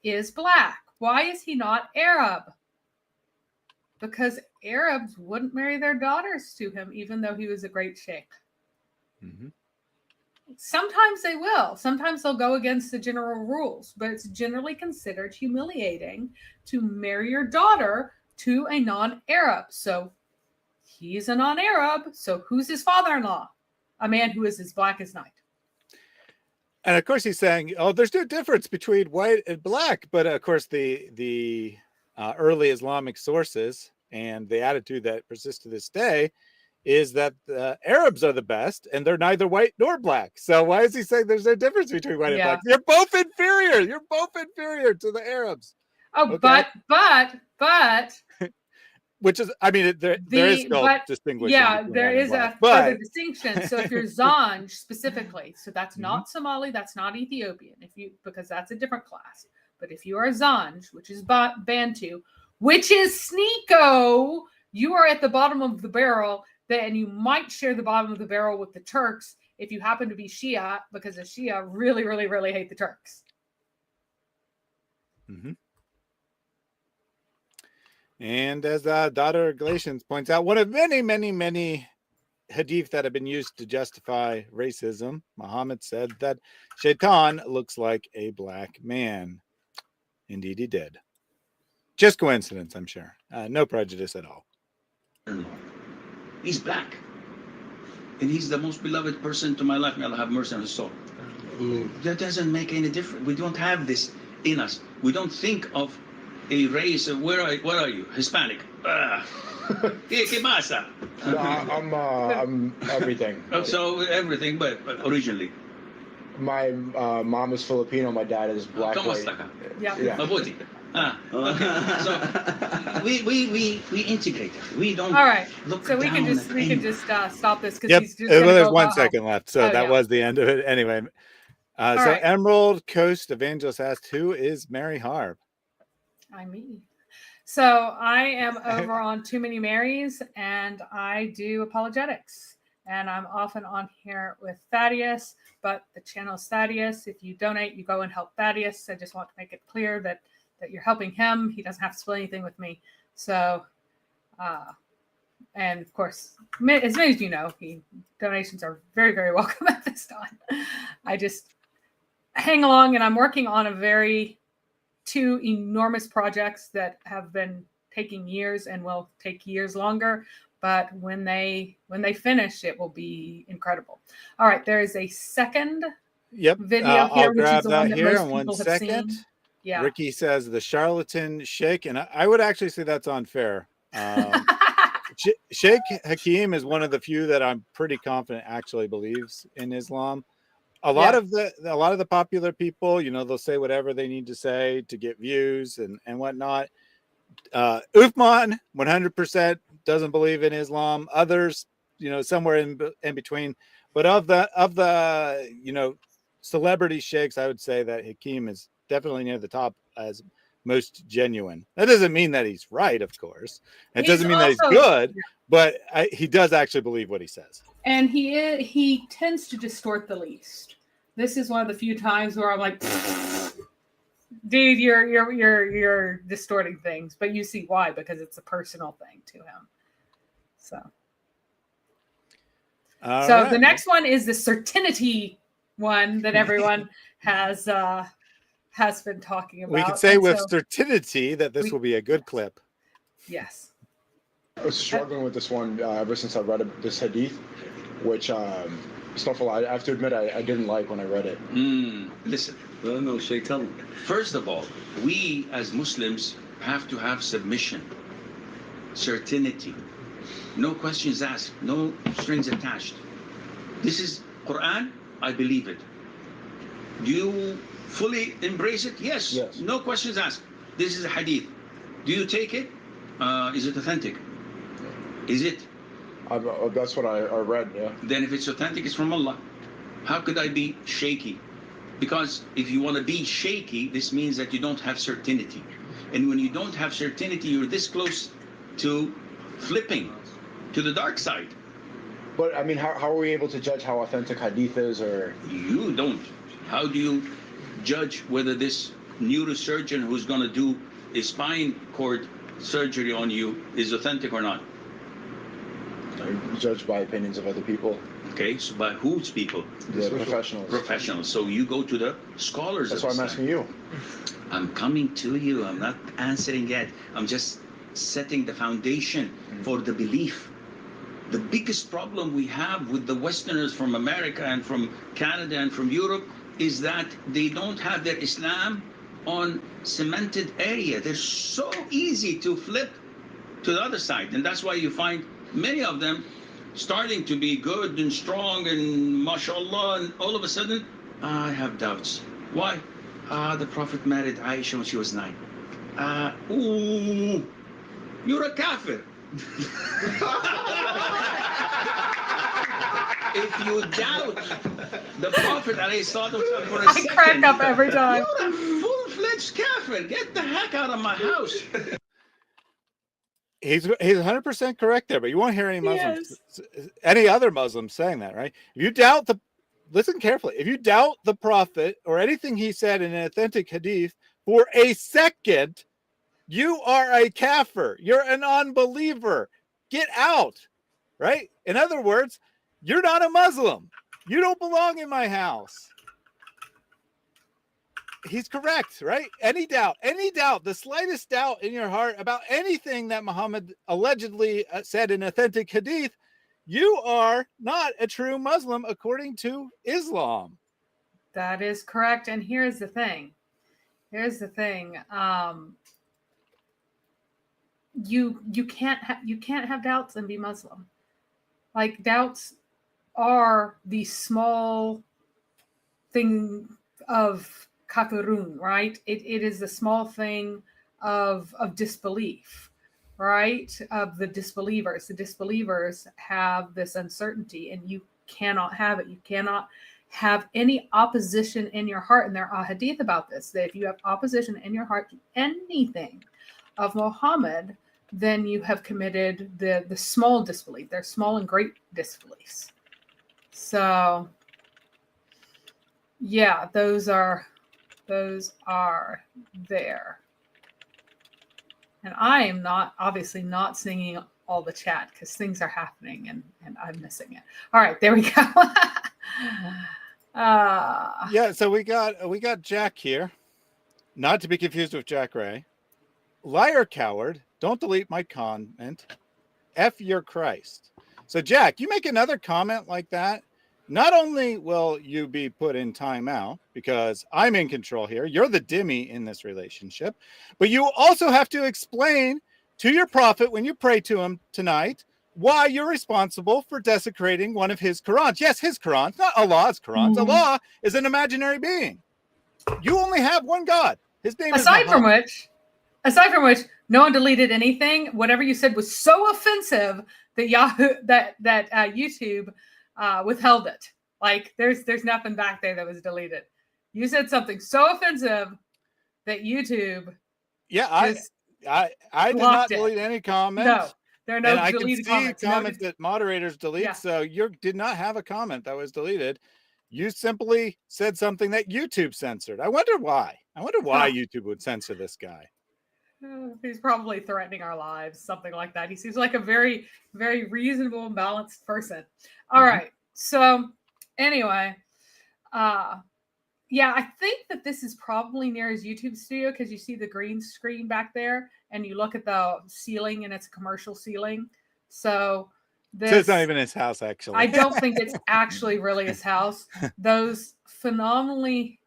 is black? Why is he not Arab? Because Arabs wouldn't marry their daughters to him, even though he was a great sheikh. Mm-hmm. Sometimes they will. Sometimes they'll go against the general rules, but it's generally considered humiliating to marry your daughter to a non-Arab. So he's a non-Arab. So who's his father-in-law? A man who is as black as night. And of course he's saying, oh, there's no difference between white and black. But of course the early Islamic sources and the attitude that persists to this day is that the Arabs are the best, and they're neither white nor black. So why is he saying there's no difference between white and black? You're both inferior. You're both inferior to the Arabs. Oh, okay? but which is, I mean, there is still distinguishing. Yeah, there is a further distinction. So if you're Zanj specifically, so that's not Somali, that's not Ethiopian, because that's a different class. But if you are Zanj, which is Bantu, which is Sneako, you are at the bottom of the barrel. Then you might share the bottom of the barrel with the Turks if you happen to be Shia, because the Shia really, really, really hate the Turks. Mm-hmm. And as daughter Galatians points out, one of many, many, many hadith that have been used to justify racism, Muhammad said that Shaitan looks like a black man. Indeed, he did. Just coincidence, I'm sure. No prejudice at all. He's black. And he's the most beloved person to my life. May Allah have mercy on his soul. That doesn't make any difference. We don't have this in us. We don't think of a race of what are you? Hispanic. ¿Qué pasa? No, I'm everything. So everything, but originally. My mom is Filipino. My dad is black. Kamusta ka? Yeah. Mabuti. Okay. So we integrate it. We don't. All right. Look So we can down just at stop this because Yep. he's just gonna There's go 1 about second left, so Oh, that yeah. was the end of it. Anyway, so right. Emerald Coast Evangelist asked, "Who is Mary Harb?" Me. So I am over on Too Many Marys, and I do apologetics. And I'm often on here with Thaddeus, but the channel is Thaddeus. If you donate, you go and help Thaddeus. I just want to make it clear that you're helping him. He doesn't have to split anything with me. So, and of course, as many as you know, donations are very, very welcome at this time. I just hang along, and I'm working on two enormous projects that have been taking years and will take years longer. But when they finish, it will be incredible. All right, there is a second video here, I'll which grab is the one that that here most in 1 people have second. seen. Yeah. Ricky says the charlatan sheikh, and I would actually say that's unfair. Sheikh Hakeem is one of the few that I'm pretty confident actually believes in Islam. A lot of the popular people, they'll say whatever they need to say to get views and whatnot. Uthman 100% doesn't believe in Islam. Others, somewhere in between. But of the celebrity sheikhs, I would say that Hakeem is definitely near the top as most genuine. That doesn't mean that he's right, of course. It doesn't mean that he's good, but he does actually believe what he says. And he tends to distort the least. This is one of the few times where I'm like, dude, you're distorting things, but you see why, because it's a personal thing to him. So right. The next one is the Certitude one that everyone has been talking about. We can say with certainty that this will be a good clip. Yes. I was struggling with this one ever since I read this hadith, which stuff a lot. I have to admit I didn't like when I read it. Listen. Well, no, Sheikh, tell me. First of all, we as Muslims have to have submission, certainty, no questions asked, no strings attached. This is Quran, I believe it. Do you fully embrace it? Yes. No questions asked. This is a hadith. Do you take it? Is it authentic? Is it? That's what I read, yeah. Then if it's authentic, it's from Allah. How could I be shaky? Because if you want to be shaky, this means that you don't have certainty. And when you don't have certainty, you're this close to flipping to the dark side. But I mean, how are we able to judge how authentic hadith is, or? You don't. How do you judge whether this neurosurgeon who's going to do a spine cord surgery on you is authentic or not? Judged by opinions of other people. Okay, so by whose people? The professionals. Professionals. So you go to the scholars. That's why I'm asking you. I'm coming to you. I'm not answering yet. I'm just setting the foundation for the belief. The biggest problem we have with the Westerners from America and from Canada and from Europe is that they don't have their Islam on cemented area. They're so easy to flip to the other side. And that's why you find many of them starting to be good and strong and mashallah, and all of a sudden, I have doubts. Why? The Prophet married Aisha when she was 9. You're a kafir. If you doubt the Prophet for a second, I crack up every time. You're a full-fledged kafir. Get the heck out of my house. He's 100% correct there, but you won't hear any other Muslims saying that, right? If you doubt listen carefully. If you doubt the Prophet or anything he said in an authentic hadith for a second, you are a kafir. You're an unbeliever. Get out, right? In other words, you're not a Muslim. You don't belong in my house. He's correct, right? Any doubt, the slightest doubt in your heart about anything that Muhammad allegedly said in authentic hadith, you are not a true Muslim according to Islam. That is correct. And here's the thing. You can't have doubts and be Muslim. Like doubts are the small thing of kafirun, right? It is the small thing of disbelief, right? Of the disbelievers. The disbelievers have this uncertainty, and you cannot have it. You cannot have any opposition in your heart. And there are hadith about this, that if you have opposition in your heart to anything of Muhammad, then you have committed the small disbelief. They're small and great disbeliefs. So yeah, those are there. And I am obviously not singing all the chat because things are happening and I'm missing it. All right, there we go. Yeah, so we got Jack here, not to be confused with Jack Ray. Liar, coward, don't delete my comment. F your Christ. So Jack, you make another comment like that, not only will you be put in timeout because I'm in control here, you're the dhimmi in this relationship, but you also have to explain to your prophet when you pray to him tonight why you're responsible for desecrating one of his Qurans. Yes, his Qurans, not Allah's Qurans. Mhm. Allah is an imaginary being. You only have one God. His name is Aside from Muhammad. which, no one deleted anything. Whatever you said was so offensive that YouTube withheld it. Like there's nothing back there that was deleted. You said something so offensive that YouTube. Yeah, I did not delete any comments. No, there are no and I can deleted see comments. that moderators delete. Yeah. So you did not have a comment that was deleted. You simply said something that YouTube censored. I wonder why. YouTube would censor this guy. He's probably threatening our lives, something like that. He seems like a very, very reasonable and balanced person. All right. So anyway, yeah, I think that this is probably near his YouTube studio because you see the green screen back there and you look at the ceiling and it's a commercial ceiling. So it's not even his house, actually. I don't think it's actually really his house. Those phenomenally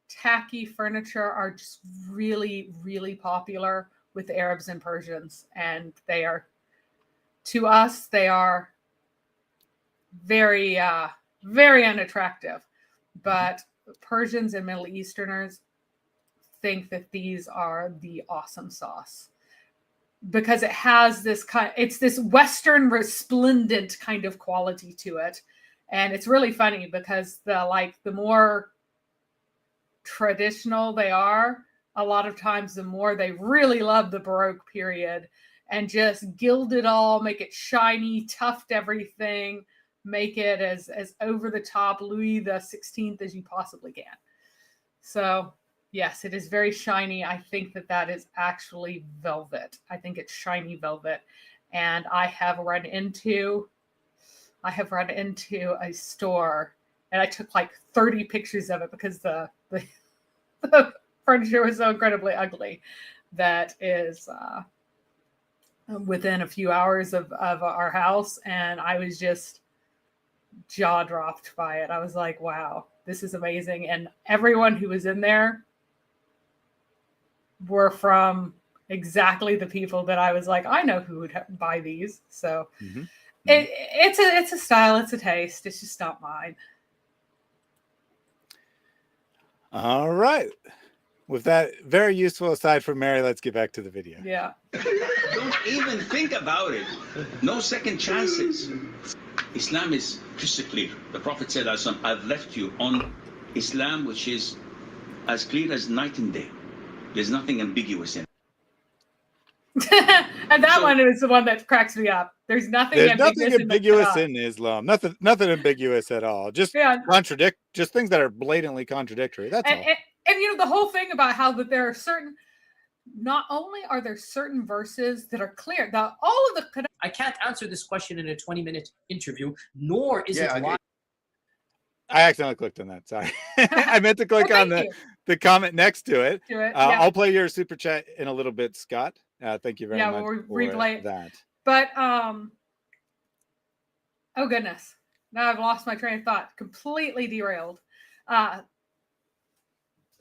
tacky furniture are just really, really popular with Arabs and Persians. And they are, to us, they are very, very unattractive. But Persians and Middle Easterners think that these are the awesome sauce because it has this it's this Western resplendent kind of quality to it. And it's really funny because the more traditional they are, a lot of times the more they really love the Baroque period and just gild it all, make it shiny, tuft everything, make it as over the top Louis the 16th as you possibly can. So yes, it is very shiny. I think that is actually velvet. I think it's shiny velvet. And I have run into a store and I took like 30 pictures of it because the furniture was so incredibly ugly. That is within a few hours of our house. And I was just jaw dropped by it. I was like, wow, this is amazing. And everyone who was in there were from exactly the people that I was like, I know who would buy these. So it's a style, it's a taste. It's just not mine. All right. With that very useful aside from Mary, let's get back to the video. Yeah. Don't even think about it. No second chances. Islam is crystal clear. The Prophet said, I've left you on Islam, which is as clear as night and day. There's nothing ambiguous in it. And that one is the one that cracks me up. There's nothing ambiguous in Islam. Nothing ambiguous at all. Just just things that are blatantly contradictory. That's all. And the whole thing about how that there are certain, not only are there certain verses that are clear, all of the. I can't answer this question in a 20-minute interview, nor is it live. I accidentally clicked on that. Sorry. I meant to click on the comment next to it. I'll play your super chat in a little bit, Scott. Thank you very much we'll for replay that. But oh goodness, now I've lost my train of thought. Completely derailed.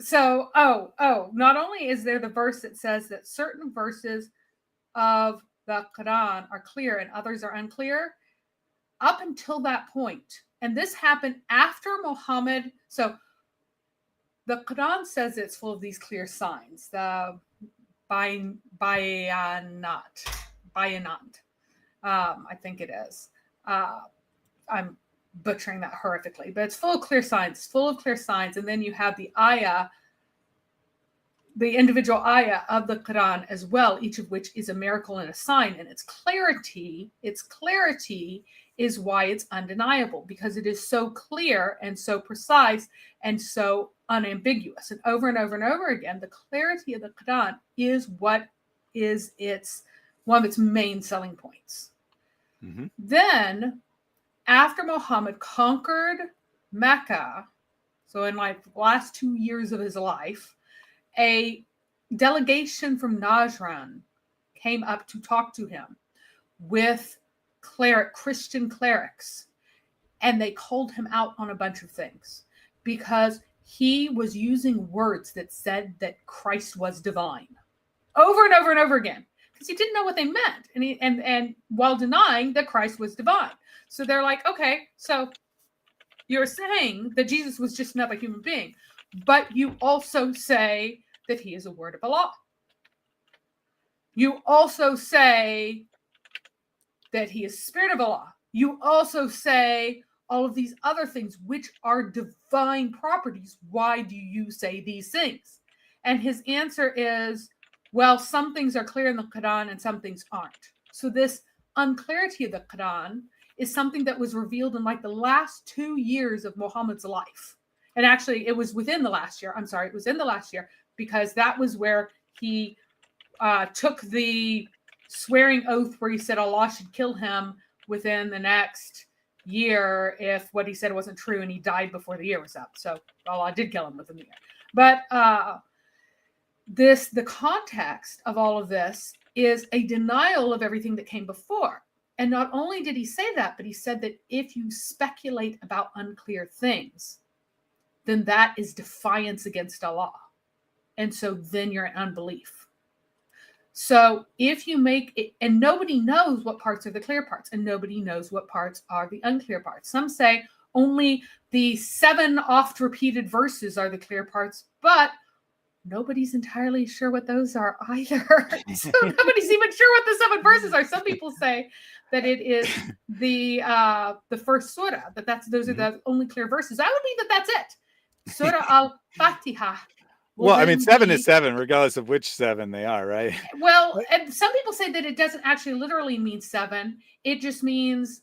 So not only is there the verse that says that certain verses of the Quran are clear and others are unclear, up until that point, and this happened after Muhammad. So the Quran says it's full of these clear signs. The bayanat, I think it is. I'm butchering that horrifically, but it's full of clear signs. It's full of clear signs, and then you have the ayah, the individual ayah of the Quran as well, each of which is a miracle and a sign. And its clarity is why it's undeniable, because it is so clear and so precise and so unambiguous. And over and over and over again, the clarity of the Quran is what is one of its main selling points. Mm-hmm. Then, after Muhammad conquered Mecca, so in like the last 2 years of his life, a delegation from Najran came up to talk to him with Christian clerics, and they called him out on a bunch of things because he was using words that said that Christ was divine over and over and over again, because he didn't know what they meant, and while denying that Christ was divine. So they're like, okay, so you're saying that Jesus was just another human being, but you also say that he is a word of Allah. You also say that he is spirit of Allah. You also say all of these other things, which are divine properties. Why do you say these things? And his answer is, well, some things are clear in the Quran and some things aren't. So this unclarity of the Quran is something that was revealed in like the last 2 years of Muhammad's life. And actually, it was within the last year. I'm sorry, it was in the last year, because that was where he took the swearing oath where he said Allah should kill him within the next year if what he said wasn't true, and he died before the year was up. So Allah did kill him within the year. But the context of all of this is a denial of everything that came before. And not only did he say that, but he said that if you speculate about unclear things, then that is defiance against Allah. And so then you're in unbelief. So if you make it, and nobody knows what parts are the clear parts, and nobody knows what parts are the unclear parts. Some say only the 7 oft repeated verses are the clear parts, but nobody's entirely sure what those are either. So nobody's even sure what the 7 verses are. Some people say that it is the first surah, those are the only clear verses. I would mean that's it. Surah al-Fatiha. Well, I mean, 7 is 7, regardless of which 7 they are, right? Well, and some people say that it doesn't actually literally mean 7. It just means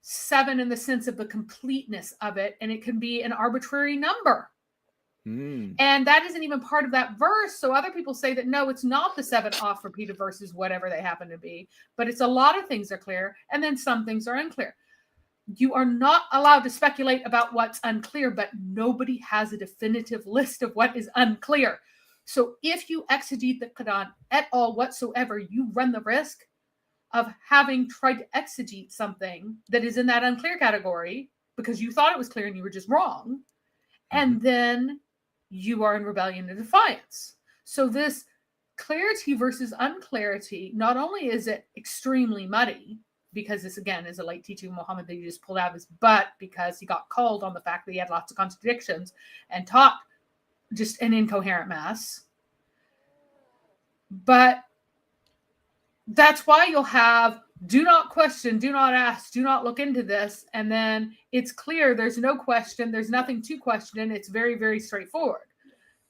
7 in the sense of the completeness of it, and it can be an arbitrary number. And that isn't even part of that verse. So other people say that no, it's not the 7 oft repeated verses, whatever they happen to be, but it's a lot of things are clear, and then some things are unclear. You are not allowed to speculate about what's unclear, but nobody has a definitive list of what is unclear. So if you exegete the Quran at all whatsoever, you run the risk of having tried to exegete something that is in that unclear category because you thought it was clear and you were just wrong. And then you are in rebellion and defiance. So this clarity versus unclarity, not only is it extremely muddy, because this, again, is a late teaching of Muhammad that he just pulled out of his butt because he got called on the fact that he had lots of contradictions and taught just an incoherent mess. But that's why you'll have do not question, do not ask, do not look into this. And then it's clear there's no question, there's nothing to question, and it's very, very straightforward.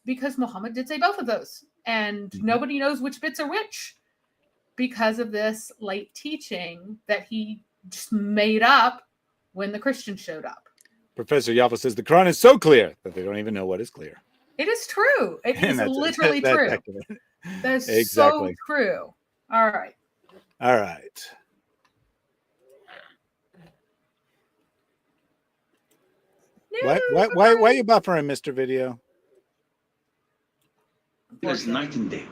Because Muhammad did say both of those. And nobody knows which bits are which, because of this late teaching that he just made up when the Christians showed up. Professor Yaffa says the Quran is so clear that they don't even know what is clear. It is true. It is literally true. That's exactly so true. All right. All right. Why are you buffering, Mr. Video? There's night and day.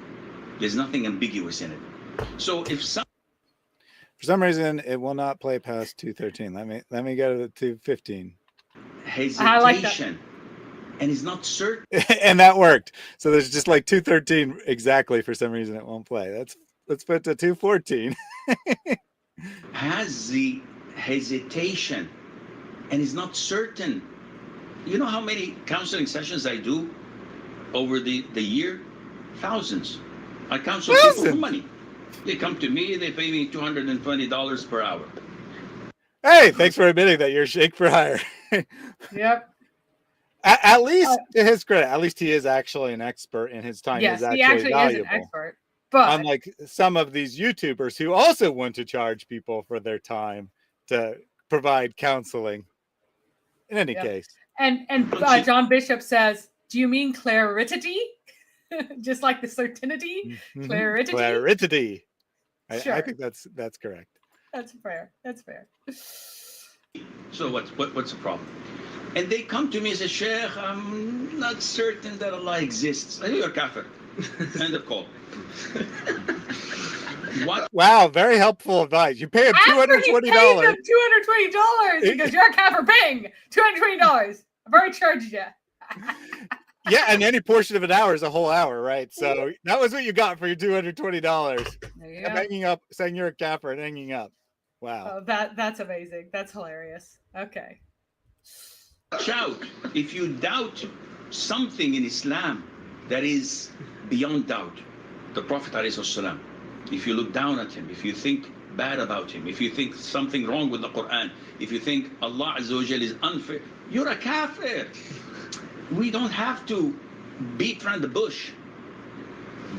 There's nothing ambiguous in it. So if for some reason it will not play past 2:13. Let me go to 2:15. Hesitation, I like that. And it's not certain. And that worked. So there's just like 2:13 exactly. For some reason it won't play. Let's put to 2:14. Has the hesitation and is not certain. You know how many counseling sessions I do over the year? Thousands. I counsel people for money. They come to me, they pay me $220 per hour. Hey, thanks for admitting that you're sheikh for hire. Yep. At least to his credit, at least he is actually an expert in his time. Yes, is he actually actually valuable. is an expert. But unlike some of these YouTubers who also want to charge people for their time to provide counseling. In any case. And John Bishop says, do you mean clarity? Just like the certainty? Clarity? Clarity. Sure. I think that's correct. That's fair. That's fair. So what's the problem? And they come to me and say, Sheikh, I'm not certain that Allah exists. I know you're kafir. End of call. What? Wow, very helpful advice. You pay him $220. $220 because you're a kafir paying $220. I've already charged you. Yeah, and any portion of an hour is a whole hour, right? So that was what you got for your $220. I'm hanging up, saying you're a kafir and hanging up. Wow. Oh, that's amazing. That's hilarious. Okay. Shout. If you doubt something in Islam that is beyond doubt, the Prophet ﷺ, if you look down at him, if you think bad about him, if you think something wrong with the Quran, if you think Allah Azza wa Jal is unfair, you're a kafir. We don't have to beat around the bush.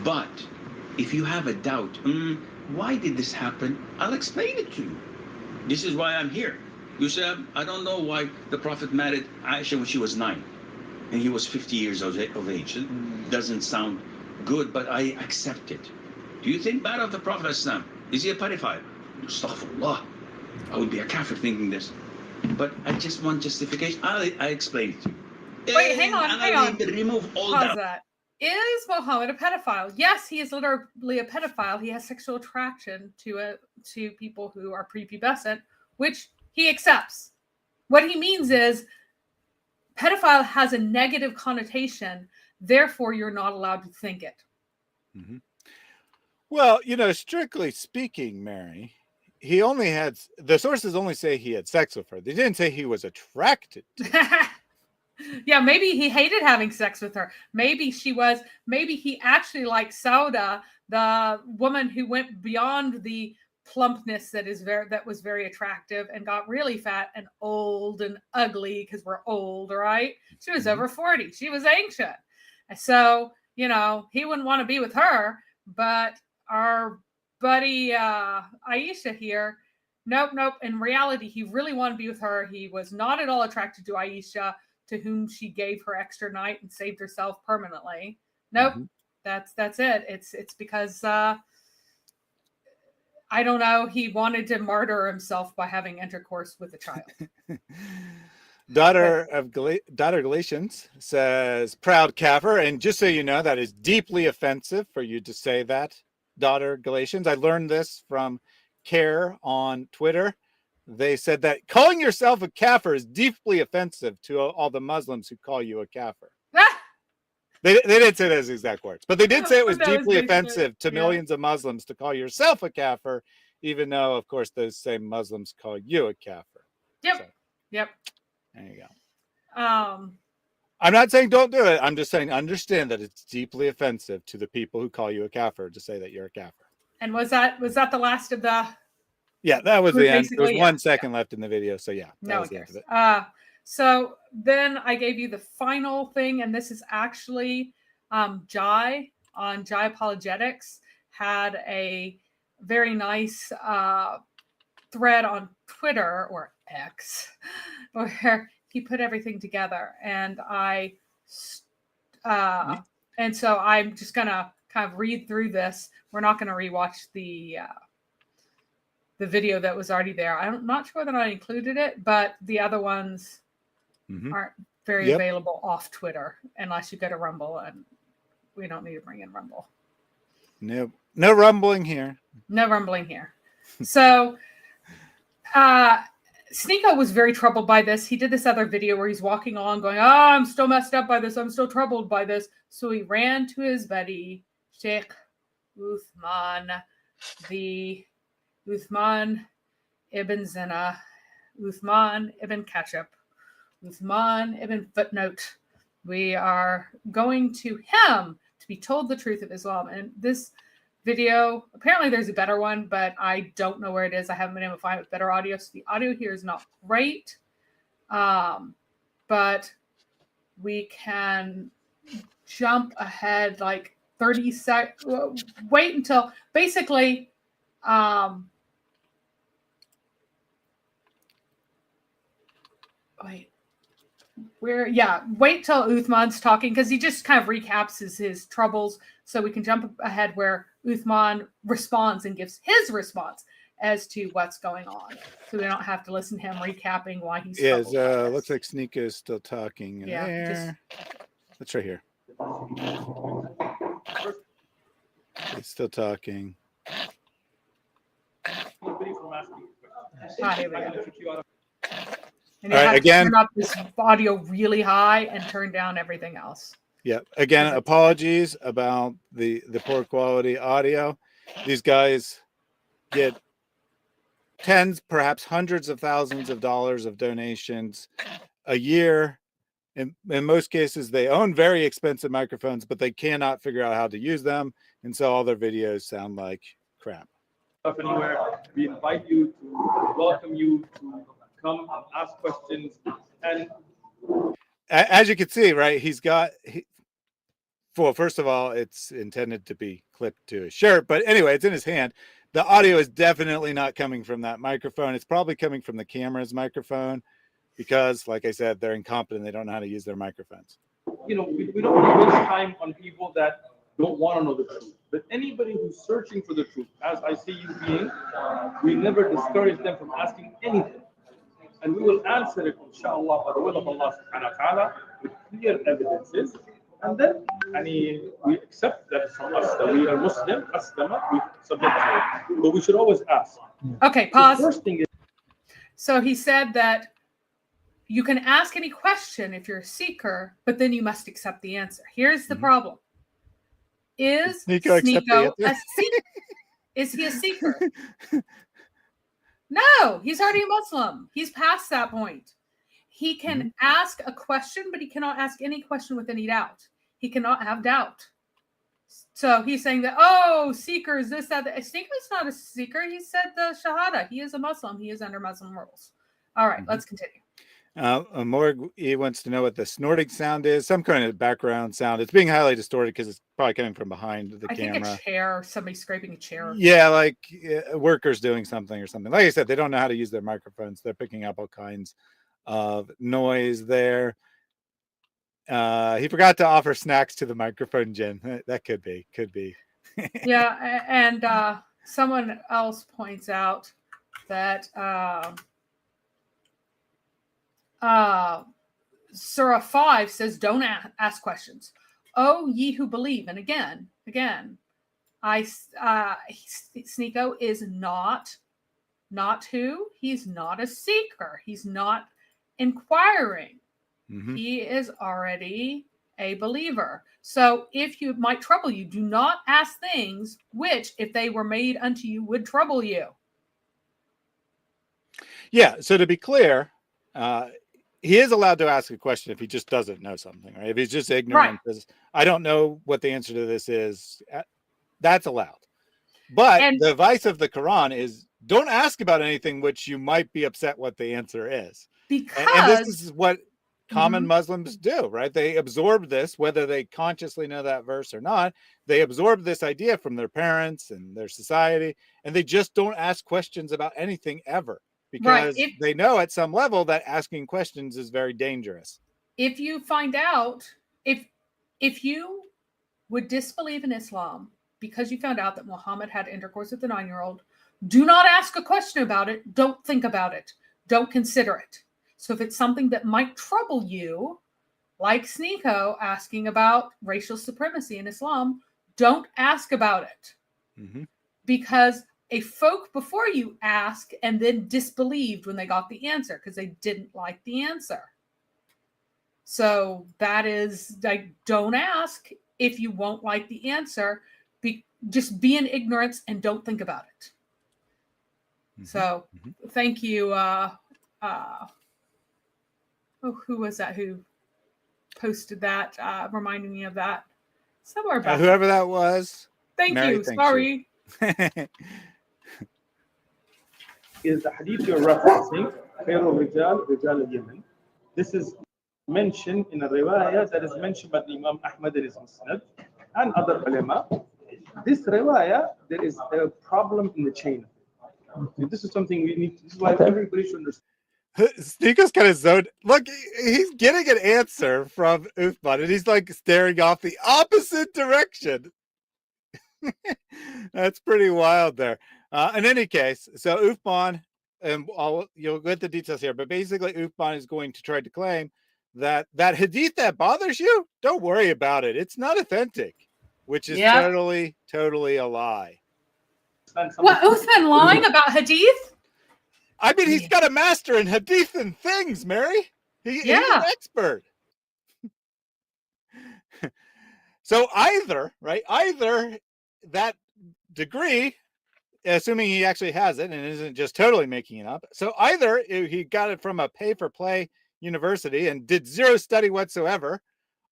But if you have a doubt, why did this happen? I'll explain it to you. This is why I'm here. You say, I don't know why the Prophet married Aisha when she was 9 and he was 50 years of age. It doesn't sound good, but I accept it. Do you think bad of the Prophet Islam? Is he a pedophile? Astaghfirullah. I would be a kafir thinking this. But I just want justification. I explain it to you. Wait, hang on. Remove all Pause that. Is Muhammad a pedophile? Yes, he is literally a pedophile. He has sexual attraction to people who are prepubescent, which he accepts. What he means is pedophile has a negative connotation, therefore you're not allowed to think it. Mm-hmm. Well, strictly speaking, Mary, he only had, the sources only say he had sex with her. They didn't say he was attracted to her. Yeah, maybe he hated having sex with her. Maybe he actually liked Sauda, the woman who went beyond the plumpness that was very attractive and got really fat and old and ugly because we're old, right? She was over 40. She was ancient. So, he wouldn't want to be with her, but our buddy Aisha here, nope. In reality, he really wanted to be with her. He was not at all attracted to Aisha, to whom she gave her extra night and saved herself permanently. Nope, that's it. It's because I don't know. He wanted to martyr himself by having intercourse with a child. Daughter Galatians says, proud kafir. And just so you know, that is deeply offensive for you to say that, daughter Galatians. I learned this from Care on Twitter. They said that calling yourself a kafir is deeply offensive to all the Muslims who call you a kafir. They didn't say those exact words, but they did say it was deeply offensive to millions of Muslims to call yourself a kafir, even though, of course, those same Muslims call you a kafir. Yep. So, yep. There you go. I'm not saying don't do it. I'm just saying understand that it's deeply offensive to the people who call you a kafir to say that you're a kafir. And was that the last of the? Yeah, that was the end. There was 1 second left in the video, so yeah. No one cares. So then I gave you the final thing, and this is actually Jai on Jai Apologetics had a very nice thread on Twitter or X where he put everything together, and and so I'm just gonna kind of read through this. We're not gonna rewatch the video that was already there. I'm not sure that I included it, but the other ones aren't very available off Twitter unless you go to Rumble, and we don't need to bring in Rumble. No rumbling here. No rumbling here. So Sneako was very troubled by this. He did this other video where he's walking on going, I'm still messed up by this. I'm still troubled by this. So he ran to his buddy, Sheikh Uthman ibn Uthman ibn Ketchup, Uthman ibn Footnote. We are going to him to be told the truth of Islam. And this video, apparently there's a better one, but I don't know where it is. I haven't been able to find it with better audio. So the audio here is not great. But we can jump ahead like 30 seconds. Wait until basically wait till Uthman's talking, because he just kind of recaps his troubles, so we can jump ahead where Uthman responds and gives his response as to what's going on, so we don't have to listen to him recapping why he's looks like Sneako is still talking. That's right here. He's still talking. Here we go. And all right, again, turn up this audio really high and turn down everything else. Yeah. Again, apologies about the poor quality audio. These guys get tens, perhaps hundreds of thousands of dollars of donations a year. In most cases, they own very expensive microphones, but they cannot figure out how to use them. And so all their videos sound like crap. Anywhere, we invite you to welcome you to come and ask questions. And as you can see, right, first of all, it's intended to be clipped to his shirt, but anyway, it's in his hand. The audio is definitely not coming from that microphone. It's probably coming from the camera's microphone because, like I said, they're incompetent. They don't know how to use their microphones. We don't want to waste time on people that don't want to know the truth. But anybody who's searching for the truth, as I see you being, we never discourage them from asking anything. And we will answer it, inshallah, by the will of Allah subhanahu wa ta'ala, with clear evidences. And then we accept that from us, that we are Muslim, we submit to it. But we should always ask. Okay, pause. The first thing is, so he said that you can ask any question if you're a seeker, but then you must accept the answer. Here's the problem. Is Sneako a seeker? Is he a seeker? No, he's already a Muslim. He's past that point. He can ask a question, but he cannot ask any question with any doubt. He cannot have doubt. So he's saying that, seekers, this, that. Sneako's not a seeker. He said the Shahada. He is a Muslim. He is under Muslim rules. All right, let's continue. Morg, he wants to know what the snorting sound is. Some kind of background sound. It's being highly distorted because it's probably coming from behind the camera. I think a chair, somebody scraping a chair. Yeah, like workers doing something or something. Like I said, they don't know how to use their microphones. They're picking up all kinds of noise there. He forgot to offer snacks to the microphone, Jen. That could be. Yeah, and someone else points out that Surah 5 says, don't ask questions. Oh, ye who believe. And again, Sneako is not who? He's not a seeker. He's not inquiring. He is already a believer. So if you might trouble you, do not ask things which, if they were made unto you, would trouble you. Yeah. So to be clear, he is allowed to ask a question if he just doesn't know something, right? If he's just ignorant, right. I don't know what the answer to this is. That's allowed. But the advice of the Quran is don't ask about anything which you might be upset what the answer is. Because and this is what common Muslims do, right? They absorb this, whether they consciously know that verse or not. They absorb this idea from their parents and their society, and they just don't ask questions about anything ever. Because they know at some level that asking questions is very dangerous. If you find out, if you would disbelieve in Islam because you found out that Muhammad had intercourse with a 9-year-old, do not ask a question about it. Don't think about it. Don't consider it. So if it's something that might trouble you, like Sneako asking about racial supremacy in Islam, don't ask about it. Because a folk before you asked and then disbelieved when they got the answer because they didn't like the answer. So that is like, don't ask if you won't like the answer. Just be in ignorance and don't think about it. So thank you, who was that who posted that, reminding me of that? Somewhere about whoever that was. Thank Mary, you. thank Sorry. Is the hadith you're referencing, خير الرجال رجال اليمن. This is mentioned in a riwayah that is mentioned by the Imam Ahmad in his Musnad and other ulama. This riwayah, there is a problem in the chain. This is something we need. This is why everybody should understand. Sneako's kind of zoned. Look, he's getting an answer from Uthman, and he's like staring off the opposite direction. That's pretty wild there. In any case, so Uthman, and you'll get the details here, but basically Uthman is going to try to claim that hadith that bothers you, don't worry about it. It's not authentic, which is totally a lie. What, Uthman lying about hadith? I mean, he's got a master in hadith and things, Mary. He's an expert. So either that degree, assuming he actually has it and isn't just totally making it up. So either he got it from a pay-for-play university and did zero study whatsoever,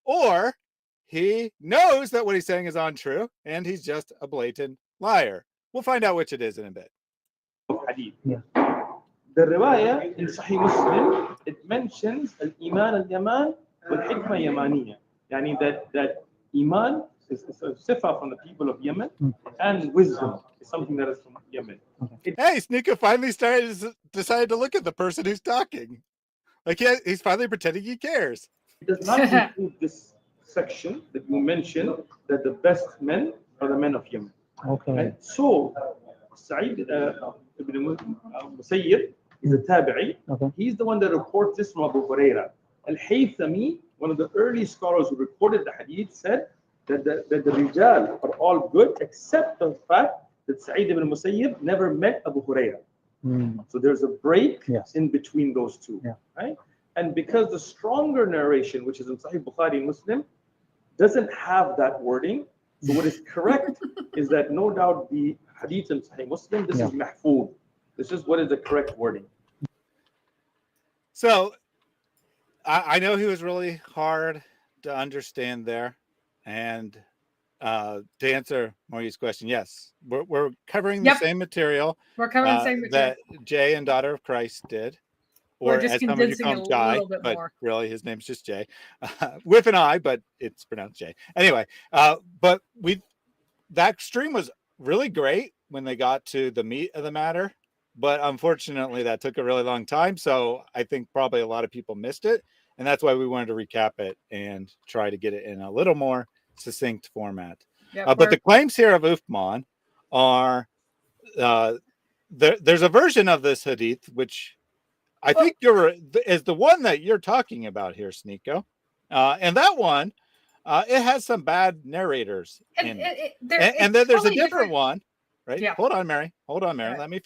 or he knows that what he's saying is untrue and he's just a blatant liar. We'll find out which it is in a bit. The riwayah in Sahih Muslim, it mentions al-Iman al-Yaman wal-Hikmah Yamaniya. Yani that Iman is a sifa from the people of Yemen, and wisdom is something that is from Yemen. Hey, Sneako finally decided to look at the person who's talking. Like he's finally pretending he cares. It does not include this section that you mentioned, that the best men are the men of Yemen. Okay. Right? So, Sa'id ibn Musayyib is a tabi'i. Okay. He's the one that reports this from Abu Huraira. Al-Haythami, one of the early scholars who recorded the hadith, said that the rijal are all good except the fact that Sa'id ibn Musayyib never met Abu Huraira. So there's a break in between those two, right? And because the stronger narration, which is in Sahih Bukhari and Muslim, doesn't have that wording, so what is correct is that no doubt the hadith in Sahih Muslim, this is mahfuz. This is what is the correct wording. So I know he was really hard to understand there, and to answer Maureen's question, yes, we're covering the same material. We're covering the same material that Jay and Daughter of Christ did, or as some of you call him Jai, but more. Really his name's just Jay, with an I, but it's pronounced Jay. Anyway, but that stream was really great when they got to the meat of the matter, but unfortunately that took a really long time. So I think probably a lot of people missed it, and that's why we wanted to recap it and try to get it in a little more succinct format. But the claims here of Uthman are there's a version of this hadith which I think is the one that you're talking about here, Sneako, and that one it has some bad narrators in it. And then there's a different one, right? Hold on, Mary. Right. Let me.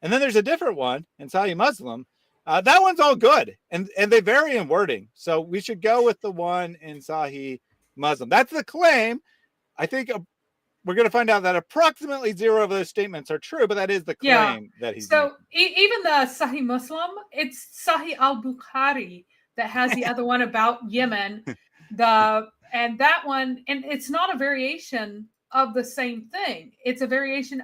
And then there's a different one in Sahih Muslim. That one's all good, and they vary in wording. So we should go with the one in Sahih Muslim. That's the claim. I think we're going to find out that approximately 0 of those statements are true, but that is the claim that he's making. Even the Sahih Muslim, it's Sahih al-Bukhari that has the other one about Yemen. And that one, and it's not a variation of the same thing. It's a variation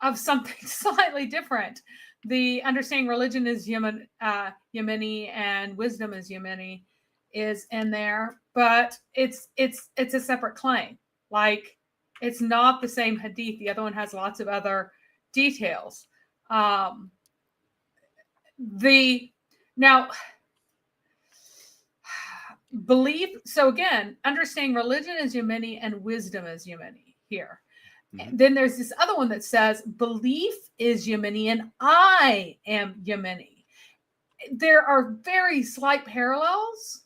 of something slightly different. The understanding religion is Yemeni and wisdom is Yemeni is in there, but it's a separate claim. Like, it's not the same hadith. The other one has lots of other details. Belief. So again, understanding religion is Yemeni and wisdom is Yemeni here. Mm-hmm. Then there's this other one that says belief is Yemeni and I am Yemeni. There are very slight parallels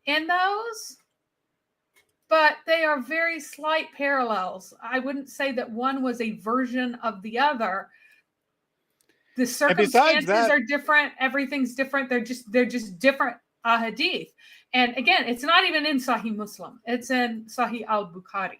in those, but they are very slight parallels. I wouldn't say that one was a version of the other. The circumstances are different. Everything's different. They're just different hadith. And again, it's not even in Sahih Muslim. It's in Sahih al-Bukhari.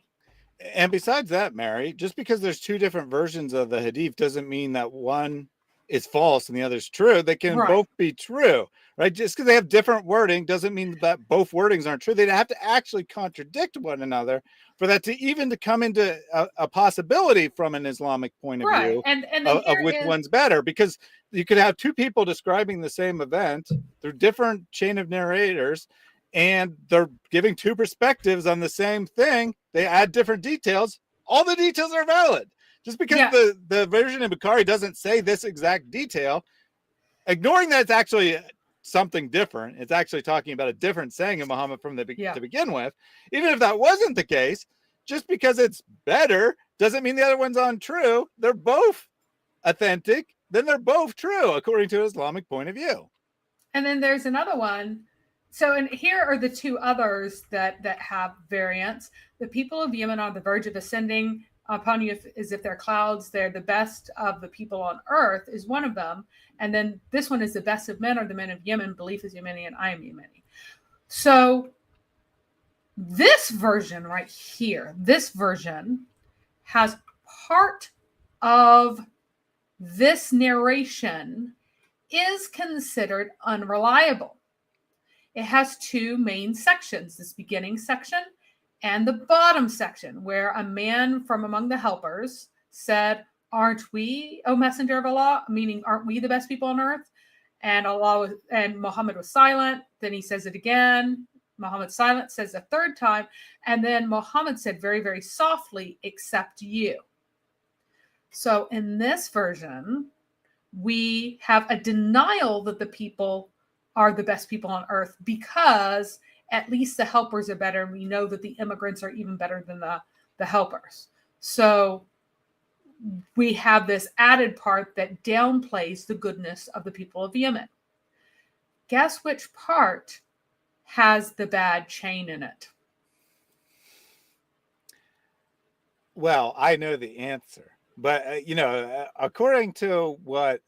And besides that, Mary, just because there's 2 different versions of the hadith doesn't mean that one is false and the other is true. They can both be true, right? Just because they have different wording doesn't mean that both wordings aren't true. They'd have to actually contradict one another for that to come into a possibility from an Islamic point of view of which one's better. Because you could have two people describing the same event through different chain of narrators, and they're giving two perspectives on the same thing. They add different details. All the details are valid. Just because the version in Bukhari doesn't say this exact detail, ignoring that it's actually something different. It's actually talking about a different saying of Muhammad from to begin with. Even if that wasn't the case, just because it's better doesn't mean the other one's untrue. They're both authentic. Then they're both true according to an Islamic point of view. And then there's another one. So, and here are the two others that have variants. The people of Yemen are on the verge of ascending upon you as if they're clouds. They're the best of the people on earth is one of them. And then this one is the best of men are the men of Yemen. Belief is Yemeni and I am Yemeni. So this version right here, this version has part of this narration is considered unreliable. It has two main sections, this beginning section and the bottom section, where a man from among the helpers said, aren't we, O Messenger of Allah? Meaning, aren't we the best people on earth? And Muhammad was silent. Then he says it again. Muhammad's silent, says a third time. And then Muhammad said very, very softly, except you. So in this version, we have a denial that the people are the best people on earth because at least the helpers are better. And we know that the immigrants are even better than the helpers. So we have this added part that downplays the goodness of the people of Yemen. Guess which part has the bad chain in it? Well, I know the answer. But, according to what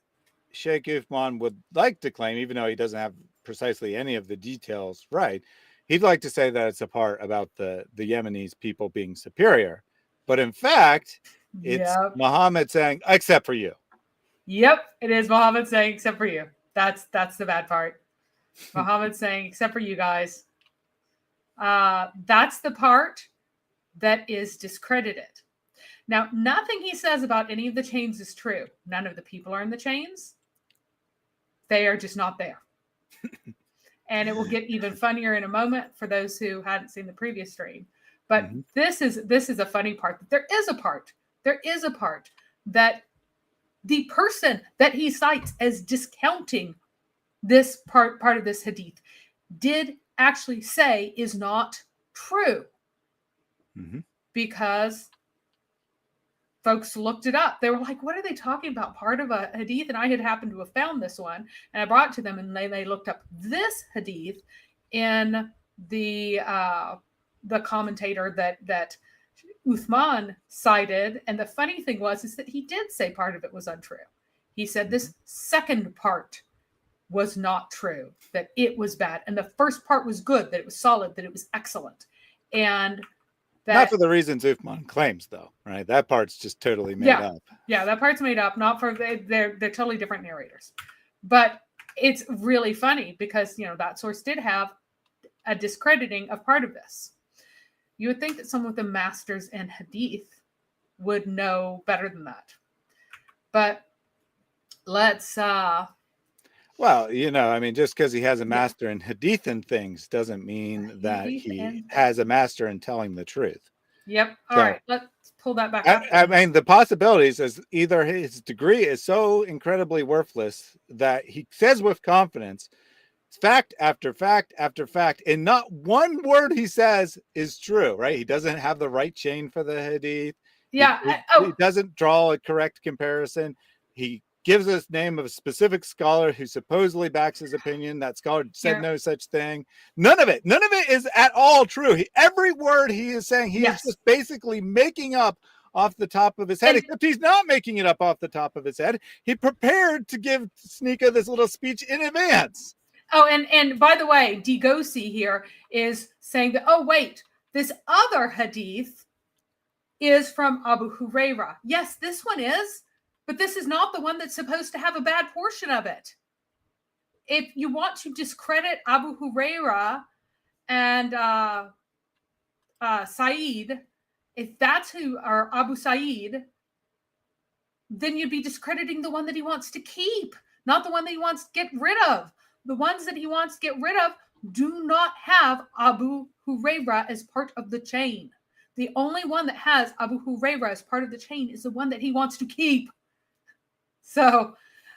Sheikh Uthman would like to claim, even though he doesn't have precisely any of the details right, he'd like to say that it's a part about the Yemenis people being superior. But in fact, it's Muhammad saying, except for you. Yep, it is Muhammad saying, except for you. That's the bad part. Muhammad saying, except for you guys. That's the part that is discredited. Now, nothing he says about any of the chains is true. None of the people are in the chains. They are just not there. And it will get even funnier in a moment for those who hadn't seen the previous stream. But this is a funny part. There is a part that the person that he cites as discounting this part of this hadith did actually say is not true. Because folks looked it up. They were like, what are they talking about? Part of a hadith? And I had happened to have found this one. And I brought it to them and they looked up this hadith in the commentator that Uthman cited. And the funny thing is that he did say part of it was untrue. He said this second part was not true, that it was bad. And the first part was good, that it was solid, that it was excellent. And not for the reasons Uthman claims, though, right? That part's just totally made up. Yeah, that part's made up. Not for they're totally different narrators, but it's really funny because that source did have a discrediting of part of this. You would think that someone with a master's in hadith would know better than that, but let's. Well, just because he has a master in hadith and things doesn't mean that he has a master in telling the truth. Yep. All right. Let's pull that back up. I mean, the possibilities is either his degree is so incredibly worthless that he says with confidence, fact after fact after fact, and not one word he says is true, right? He doesn't have the right chain for the hadith. Yeah. He doesn't draw a correct comparison. He gives us name of a specific scholar who supposedly backs his opinion. That scholar said no such thing. None of it is at all true. Every word he is saying, he is just basically making up off the top of his head, except he's not making it up off the top of his head. He prepared to give Sneako this little speech in advance. Oh, and by the way, Digosi here is saying that, oh, wait, this other hadith is from Abu Huraira. Yes, this one is. But this is not the one that's supposed to have a bad portion of it. If you want to discredit Abu Huraira and Sa'id, if that's who are Abu Sa'id, then you'd be discrediting the one that he wants to keep, not the one that he wants to get rid of. The ones that he wants to get rid of do not have Abu Huraira as part of the chain. The only one that has Abu Huraira as part of the chain is the one that he wants to keep. So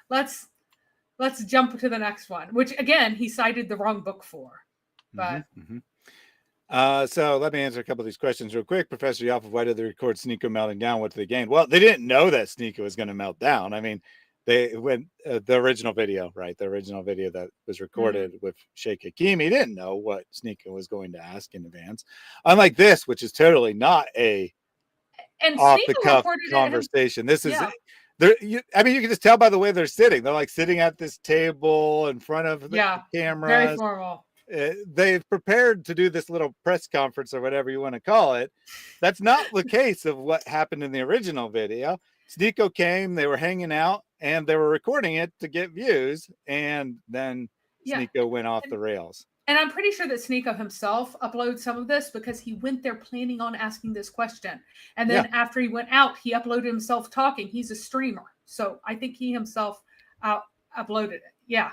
let's jump to the next one, which again, he cited the wrong book for. But so let me answer a couple of these questions real quick. Professor Yalf, why did they record Sneako melting down? What did they gain? Well, they didn't know that Sneako was going to melt down. I mean, they went the original video, right? The original video that was recorded with Sheikh Hakeem. He didn't know what Sneako was going to ask in advance. Unlike this, which is totally not a off the cuff conversation. This is I mean, you can just tell by the way they're sitting. They're like sitting at this table in front of the cameras. Very formal. They've prepared to do this little press conference or whatever you want to call it. That's not the case of what happened in the original video. Sneako came, they were hanging out, and they were recording it to get views, and then Sneako went off the rails. And I'm pretty sure that Sneako himself uploaded some of this because he went there planning on asking this question. And then after he went out, he uploaded himself talking. He's a streamer. So I think he himself uploaded it. Yeah.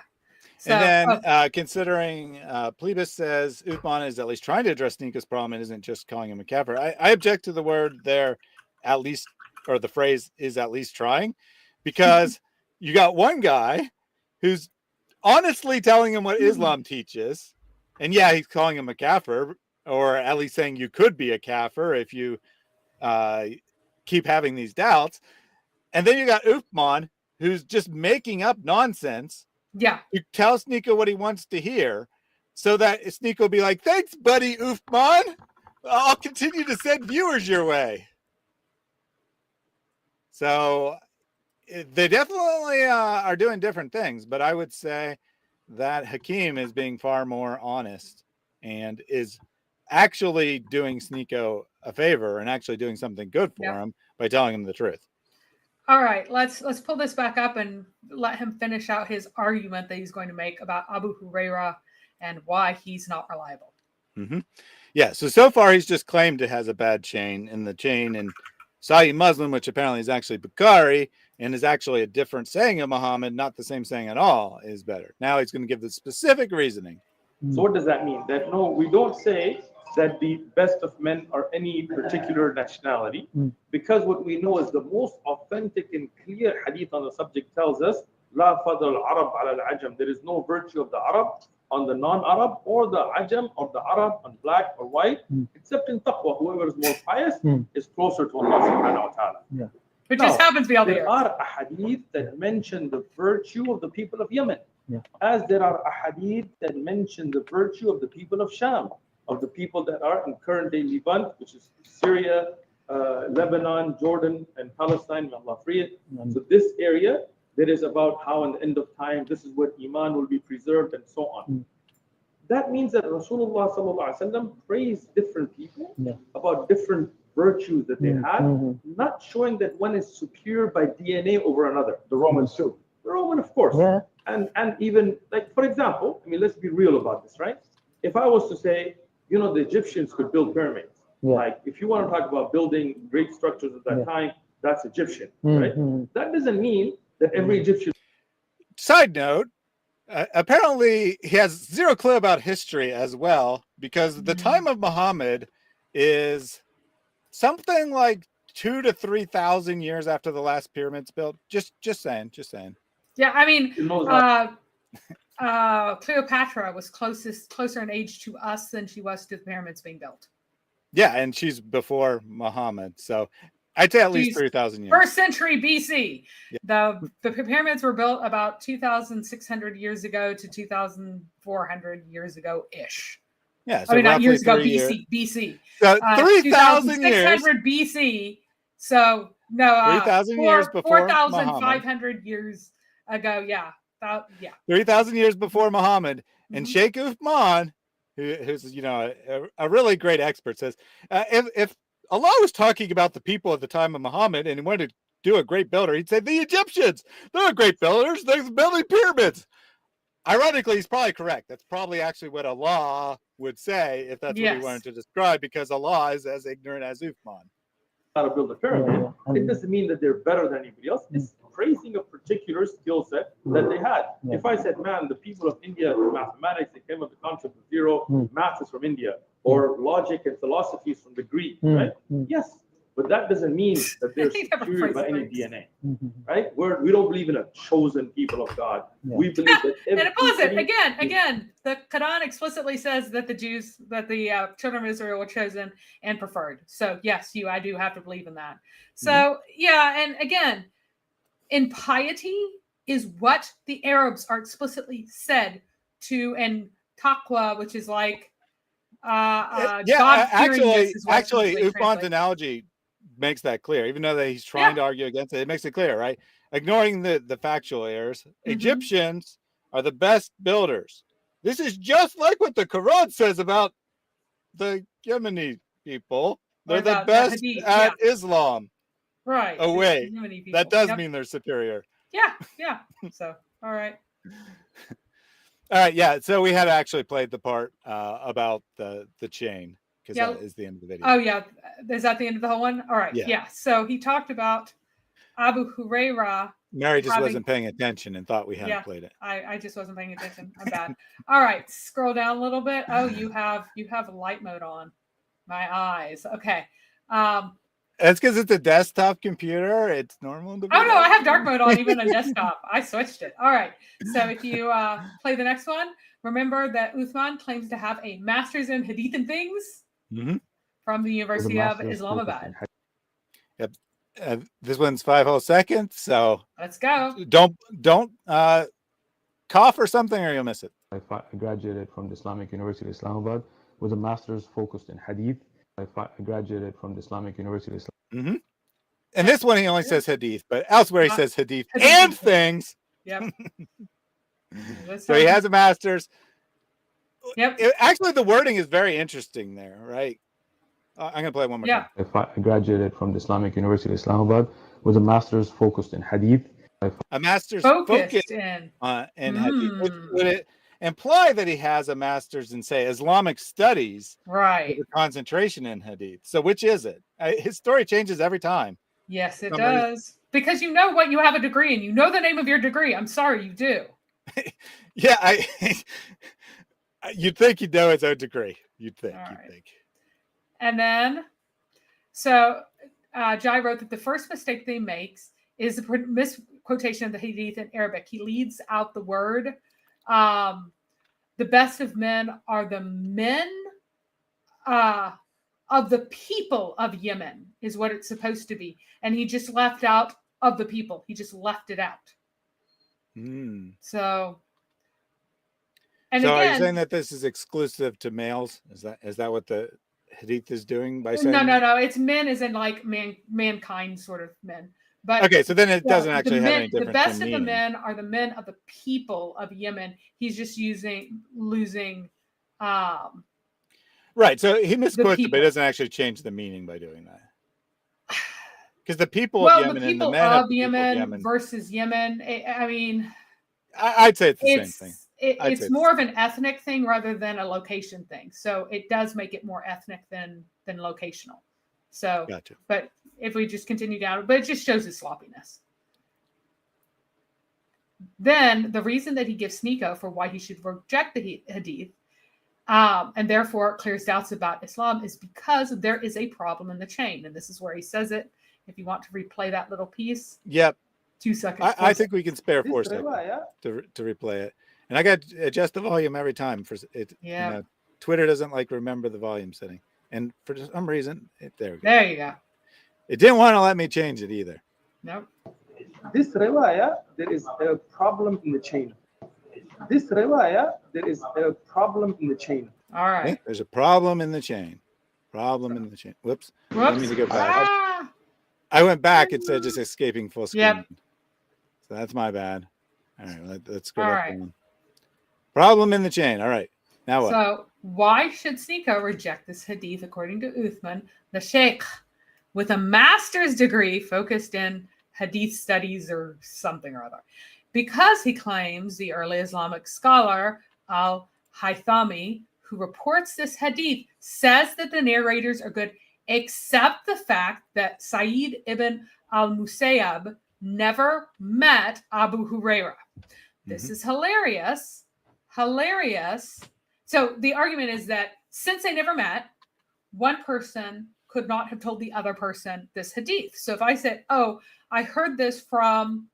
So, and then considering Plebis says Uthman is at least trying to address Sneako's problem and isn't just calling him a kafir. I object to the word there, at least, or the phrase is at least trying, because you got one guy who's honestly telling him what Islam teaches. And he's calling him a kafir, or at least saying you could be a kafir if you keep having these doubts. And then you got Uthman, who's just making up nonsense. Yeah. You tell Sneako what he wants to hear so that Sneako will be like, thanks, buddy Uthman. I'll continue to send viewers your way. So they definitely are doing different things, but I would say that Hakeem is being far more honest and is actually doing Sneako a favor and actually doing something good for him by telling him the truth. All right, let's pull this back up and let him finish out his argument that he's going to make about Abu Huraira and why he's not reliable. Yeah, so far he's just claimed it has a bad chain, and the chain in Sahih Muslim, which apparently is actually Bukhari and is actually a different saying of Muhammad, not the same saying at all, is better. Now he's going to give the specific reasoning. So what does that mean? That no, we don't say that the best of men are any particular nationality, because what we know is the most authentic and clear hadith on the subject tells us, La fadl al-Arab ala al-Ajam. There is no virtue of the Arab on the non-Arab or the Ajam or the Arab on black or white, except in taqwa. Whoever is more pious is closer to Allah subhanahu wa ta'ala. It just happens to be all there are ahadith that mention the virtue of the people of Yemen, as there are ahadith that mention the virtue of the people of Sham, of the people that are in current day Levant, which is Syria, Lebanon, Jordan, and Palestine. May Allah free it. So this area, there is about how in the end of time, this is where Iman will be preserved and so on. That means that Rasulullah sallallahu alaihi wasallam praised different people about different virtues that they had, not showing that one is superior by DNA over another. The Romans too. The Roman, of course. And even, like, for example, I mean, let's be real about this, right? If I was to say, you know, the Egyptians could build pyramids. Like, if you want to talk about building great structures at that time, that's Egyptian, right? That doesn't mean that every Egyptian. Side note, apparently he has zero clue about history as well, because the time of Muhammad is something like 2,000 to 3,000 years after the last pyramid's built. Just saying. Yeah, I mean, Cleopatra was closer in age to us than she was to the pyramids being built. Yeah, and she's before Muhammad, so I'd say at least 3,000 years. First century BC. The pyramids were built about 2,600 years ago to 2,400 years ago ish. Yeah, so I mean, not years ago, BC. So 3,000 years. 600 BC. So no, 3,000 years before 4,500 years ago. Yeah, 3,000 years before Muhammad, and Sheikh Uthman, who's a really great expert, says if Allah was talking about the people at the time of Muhammad and he wanted to do a great builder, he'd say the Egyptians, they're great builders. They're building pyramids. Ironically, he's probably correct. That's probably actually what Allah would say if that's what he wanted to describe, because Allah is as ignorant as Uthman. How to build a pyramid, it doesn't mean that they're better than anybody else. It's praising a particular skill set that they had. If I said, man, the people of India, mathematics, they came up with the concept of zero, math is from India, or logic and philosophy is from the Greek, right? Yes, but that doesn't mean that they're superior by any DNA, right? We don't believe in a chosen people of God. We believe that and opposite again, the Quran explicitly says that the Jews, that the children of Israel were chosen and preferred. So yes, I do have to believe in that. So yeah, and again, impiety is what the Arabs are explicitly said to, and taqwa, which is like actually Uthman's analogy makes that clear, even though that he's trying to argue against it. It makes it clear, right? Ignoring the factual errors, Egyptians are the best builders. This is just like what the Quran says about the Yemeni people. They're the best at Islam. Right. Oh wait, that does mean they're superior. Yeah. So all right. All right, yeah. So we had actually played the part about the chain, because that is the end of the video. Oh yeah, is that the end of the whole one? All right. Yeah. So he talked about Abu Huraira. Mary just wasn't paying attention and thought we hadn't played it. I just wasn't paying attention. I'm bad. All right, scroll down a little bit. Oh, you have light mode on. My eyes. Okay. That's because it's a desktop computer. It's normal to be. Oh no, I have dark mode on even on desktop. I switched it. All right. So if you play the next one, remember that Uthman claims to have a master's in Hadith and things from the University of Islamabad. Yep. This one's 5 whole seconds. So let's go. Don't cough or something, or you'll miss it. I graduated from the Islamic University of Islamabad with a master's focused in Hadith. I graduated from the Islamic University of Islamabad. And this one he only says Hadith, but elsewhere he says Hadith and things. Yep. So he has a master's. Yep. Actually, the wording is very interesting there, right? I'm going to play it one more time. I graduated from the Islamic University of Islamabad with a master's focused in Hadith. A master's focused in Hadith. Would it imply that he has a master's in, say, Islamic studies, right? With a concentration in Hadith. So which is it? His story changes every time. Yes, it does. Because you know what, you have a degree and you know the name of your degree. I'm sorry, you do. Yeah, you'd think you'd know his own degree. You'd think. And then, so Jai wrote that the first mistake they makes is the misquotation of the Hadith in Arabic. He leaves out the word. The best of men are the men of the people of Yemen, is what it's supposed to be. And he just left out of the people. He just left it out. So, again, are you saying that this is exclusive to males? Is that what the Hadith is doing by saying? No. It's men as in like mankind sort of men. But okay, so then it doesn't actually have any difference. The best of the men are the men of the people of Yemen. He's just losing. Right. So he misquotes it, but it doesn't actually change the meaning by doing that. Because the people of Yemen and the men of Yemen versus Yemen. I mean, I'd say it's the same thing. It's more of an ethnic thing rather than a location thing. So it does make it more ethnic than locational. So, gotcha. But if we just continue down, but it just shows his sloppiness. Then the reason that he gives Sneako for why he should reject the Hadith, and therefore clears doubts about Islam, is because there is a problem in the chain. And this is where he says it. If you want to replay that little piece. Yep. 2 seconds. I think we can spare 4 seconds to replay it. And I got to adjust the volume every time for it. Yeah. You know, Twitter doesn't like remember the volume setting. And for some reason, there we go. There you go. It didn't want to let me change it either. Nope. This riwayah, there is a problem in the chain. This riwayah, there is a problem in the chain. All right. Okay. There's a problem in the chain. Problem in the chain. Whoops. I need to go back. I went back instead of just escaping full screen. Yep. So that's my bad. All right. Let's go back. Problem in the chain. All right. Now what? So why should Sneako reject this hadith according to Uthman, the sheikh, with a master's degree focused in Hadith studies or something or other. Because he claims the early Islamic scholar al-Haythami, who reports this hadith, says that the narrators are good, except the fact that Sa'id ibn al-Musayyab never met Abu Huraira. This is hilarious. Hilarious. So the argument is that since they never met, one person could not have told the other person this hadith. So if I said, oh, I heard this from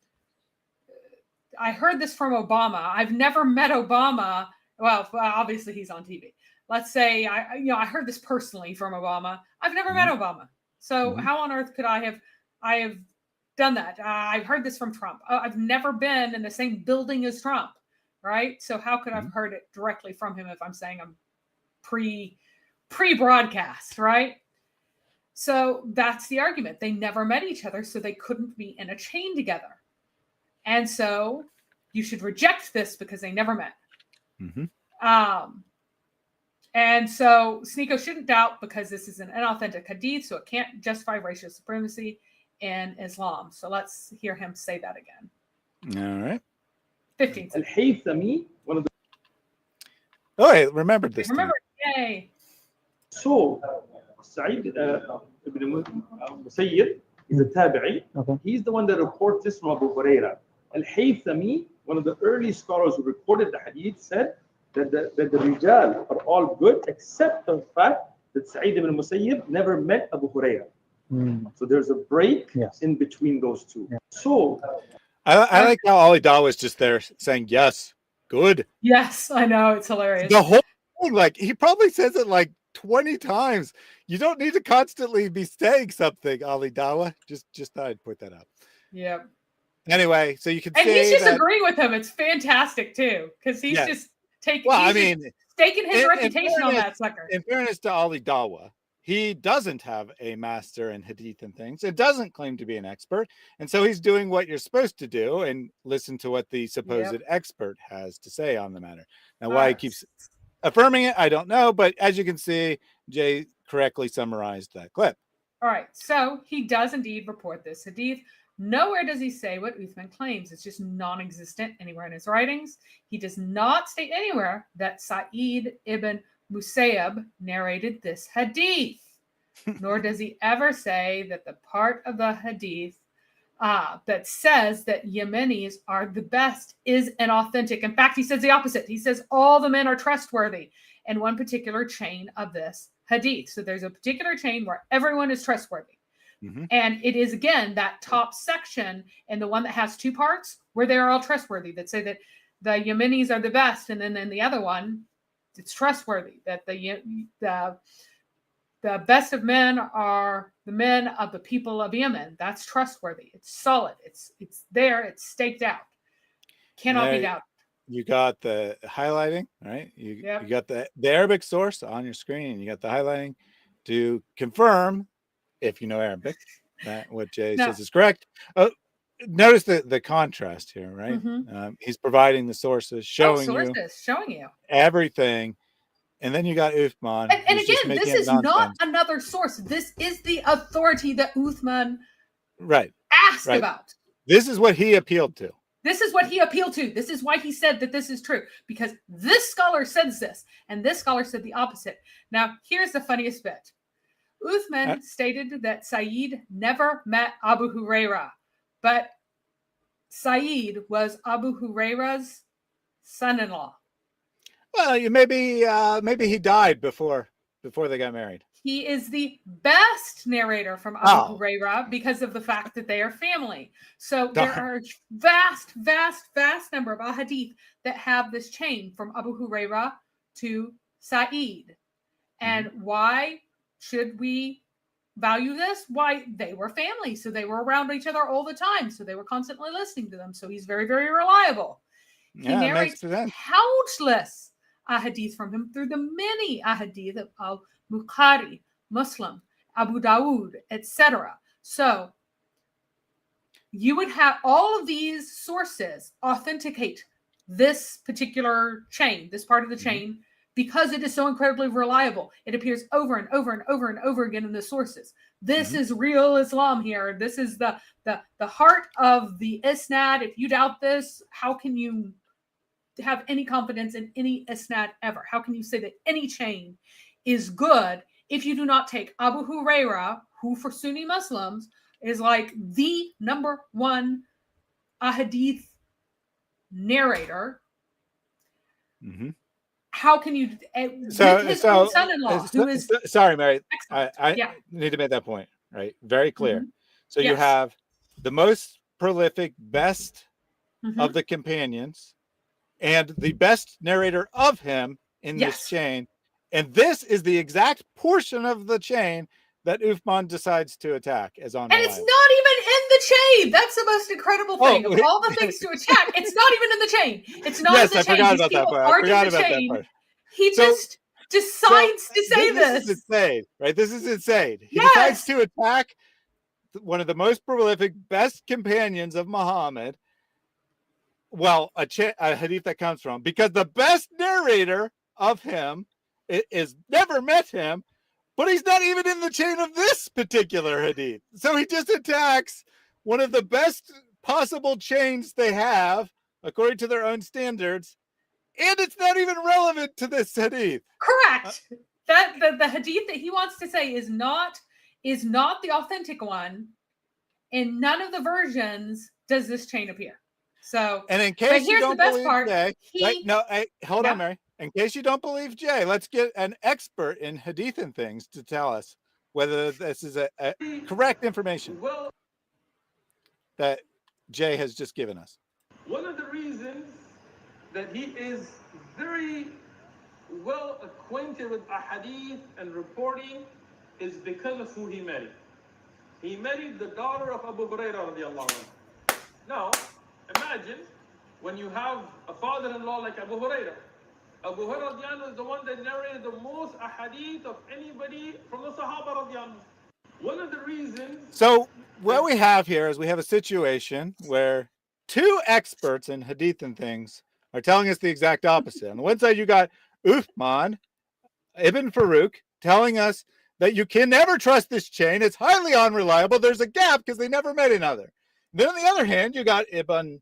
Obama. I've never met Obama. Well, obviously he's on TV. Let's say I heard this personally from Obama. I've never met Obama. So how on earth could I have done that? I've heard this from Trump. I've never been in the same building as Trump, right? So how could I have heard it directly from him if I'm saying I'm pre-broadcast, right? So that's the argument. They never met each other, so they couldn't be in a chain together. And so you should reject this because they never met. And so Sneako shouldn't doubt because this is an inauthentic hadith, so it can't justify racial supremacy in Islam. So let's hear him say that again. All right. 15 seconds. Al-Haythami, one of the... Oh, I remembered this. Remember, yay. So, Sa'id ibn Musayyib is a tabi'i. He's the one that reports this from Abu Huraira. Al-Haythami, one of the early scholars who recorded the hadith, said that the Rijal are all good except the fact that Sa'id ibn Musayyib never met Abu Huraira. So there's a break in between those two. So I like how Ali Dawa was just there saying, yes, good. Yes, I know. It's hilarious. The whole thing, like, he probably says it like 20 times. You don't need to constantly be saying something, Ali Dawa. Just thought I'd point that out. Yeah. Anyway, so you can and say he's just that, agreeing with him. It's fantastic too, because he's just taking. Well, I just mean, staking his reputation on that sucker. In fairness to Ali Dawa, he doesn't have a master in hadith and things. It doesn't claim to be an expert, and so he's doing what you're supposed to do and listen to what the supposed expert has to say on the matter. Now, why he keeps affirming it, I don't know, but as you can see, Jay correctly summarized that clip. All right, so he does indeed report this hadith. Nowhere does he say what Uthman claims. It's just non-existent anywhere in his writings. He does not state anywhere that Sa'id ibn Musayyab narrated this hadith. Nor does he ever say that the part of the hadith that says that Yemenis are the best is an authentic. In fact, he says the opposite. He says all the men are trustworthy in one particular chain of this hadith. So there's a particular chain where everyone is trustworthy. And it is, again, that top section and the one that has two parts where they're all trustworthy, that say that the Yemenis are the best. And then in the other one, it's trustworthy, that the best of men are the men of the people of Yemen. That's trustworthy. It's solid. It's there. It's staked out. Cannot be doubted. You got the highlighting, right? You got the Arabic source on your screen. You got the highlighting to confirm, if you know Arabic, that what Jay says is correct. Notice the contrast here, right? He's providing the sources, showing you everything. And then you got Uthman. And again, this is not another source. This is the authority that Uthman asked about. This is what he appealed to. This is what he appealed to. This is why he said that this is true. Because this scholar says this, and this scholar said the opposite. Now, here's the funniest bit. Uthman stated that Sa'id never met Abu Huraira, but Sa'id was Abu Huraira's son-in-law. Well, maybe he died before they got married. He is the best narrator from Abu Huraira because of the fact that they are family. So there are a vast, vast, vast number of ahadith that have this chain from Abu Huraira to Sa'id. And why should we value this? Why, they were family, so they were around each other all the time, so they were constantly listening to them. So he's very, very reliable. He narrates countless ahadith from him through the many ahadith of al-Bukhari, Muslim, Abu Dawood, etc. So you would have all of these sources authenticate this particular chain, this part of the chain, because it is so incredibly reliable. It appears over and over and over and over again in the sources. This is real Islam here. This is the heart of the isnad. If you doubt this, how can you have any confidence in any isnad ever? How can you say that any chain is good if you do not take Abu Huraira, who for Sunni Muslims is like the number one hadith narrator? How can you? With his own son-in-law, who is sorry, Mary. I need to make that point right, very clear. So you have the most prolific, best of the companions, and the best narrator of him in this chain, and this is the exact portion of the chain that Uthman decides to attack as on. And it's not even in the chain. That's the most incredible thing. Of all the things to attack, it's not even in the chain. It's not in the chain. Forgot about that part. I forgot about that part. He just decides to say this. This is insane, right? This is insane. He decides to attack one of the most prolific, best companions of Muhammad. Well, a hadith that comes from, because the best narrator of him is never met him, but he's not even in the chain of this particular hadith. So he just attacks one of the best possible chains they have, according to their own standards, and it's not even relevant to this hadith. Correct. That the hadith that he wants to say is not the authentic one. In none of the versions does this chain appear. So, and in case you don't believe Jay, hold on, Mary. In case you don't believe Jay, let's get an expert in hadith and things to tell us whether this is a correct information that Jay has just given us. One of the reasons that he is very well acquainted with ahadith and reporting is because of who he married. He married the daughter of Abu Huraira radiallahu anhu. Now, imagine when you have a father-in-law like Abu Huraira. Abu Huraira radiallahu anhu is the one that narrated the most ahadith of anybody from the Sahaba radiallahu anhu. One of the reasons... So what we have here is we have a situation where two experts in hadith and things are telling us the exact opposite. On the one side, you got Uthman ibn Farooq telling us that you can never trust this chain. It's highly unreliable. There's a gap because they never met another. Then on the other hand, you got Uthman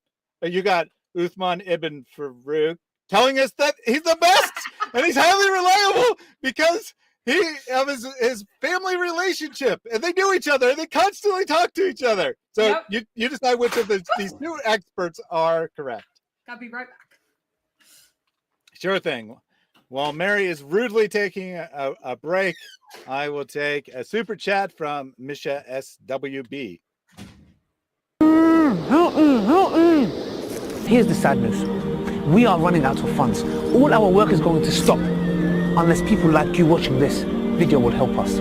ibn Farooq telling us that he's the best and he's highly reliable because he of his family relationship, and they knew each other and they constantly talk to each other. So you decide which of these two experts are correct. I'll be right back. Sure thing. While Mary is rudely taking a break, I will take a super chat from Misha SWB. Here's the sad news. We are running out of funds. All our work is going to stop unless people like you watching this video will help us.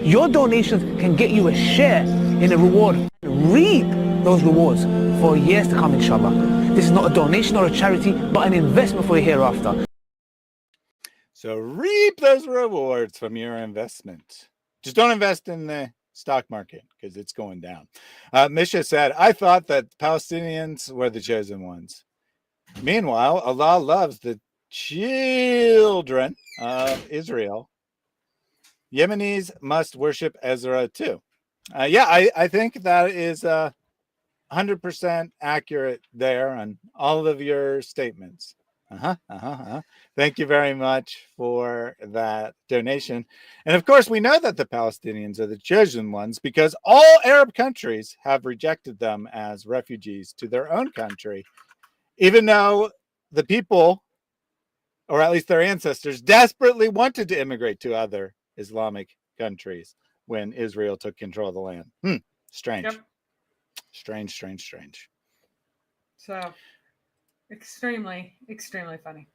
Your donations can get you a share in a reward. Reap those rewards for years to come, inshallah. This is not a donation or a charity, but an investment for your hereafter. So reap those rewards from your investment. Just don't invest in the stock market because it's going down. Misha said, I thought that Palestinians were the chosen ones. Meanwhile, Allah loves the children of Israel. Yemenis must worship Ezra too. I think that is 100% accurate there on all of your statements. Thank you very much for that donation. And of course, we know that the Palestinians are the chosen ones because all Arab countries have rejected them as refugees to their own country, even though the people, or at least their ancestors, desperately wanted to immigrate to other Islamic countries when Israel took control of the land. Strange. Yep. Strange. So extremely funny.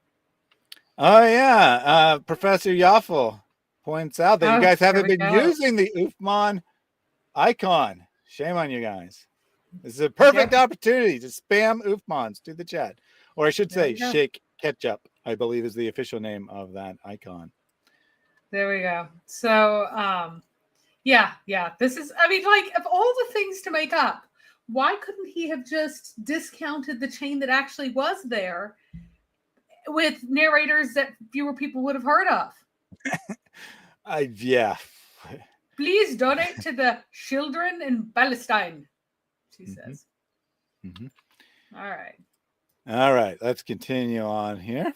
Oh yeah, Professor Yaffle points out that you guys haven't been using the Uthman icon. Shame on you guys. This is a perfect opportunity to spam Uthmans to the chat, or I should say Sheikh Ketchup, I believe is the official name of that icon. There we go. So this is, I mean, like, of all the things to make up, why couldn't he have just discounted the chain that actually was there with narrators that fewer people would have heard of. Yeah. Please donate to the children in Palestine, she says. All right. All right. Let's continue on here.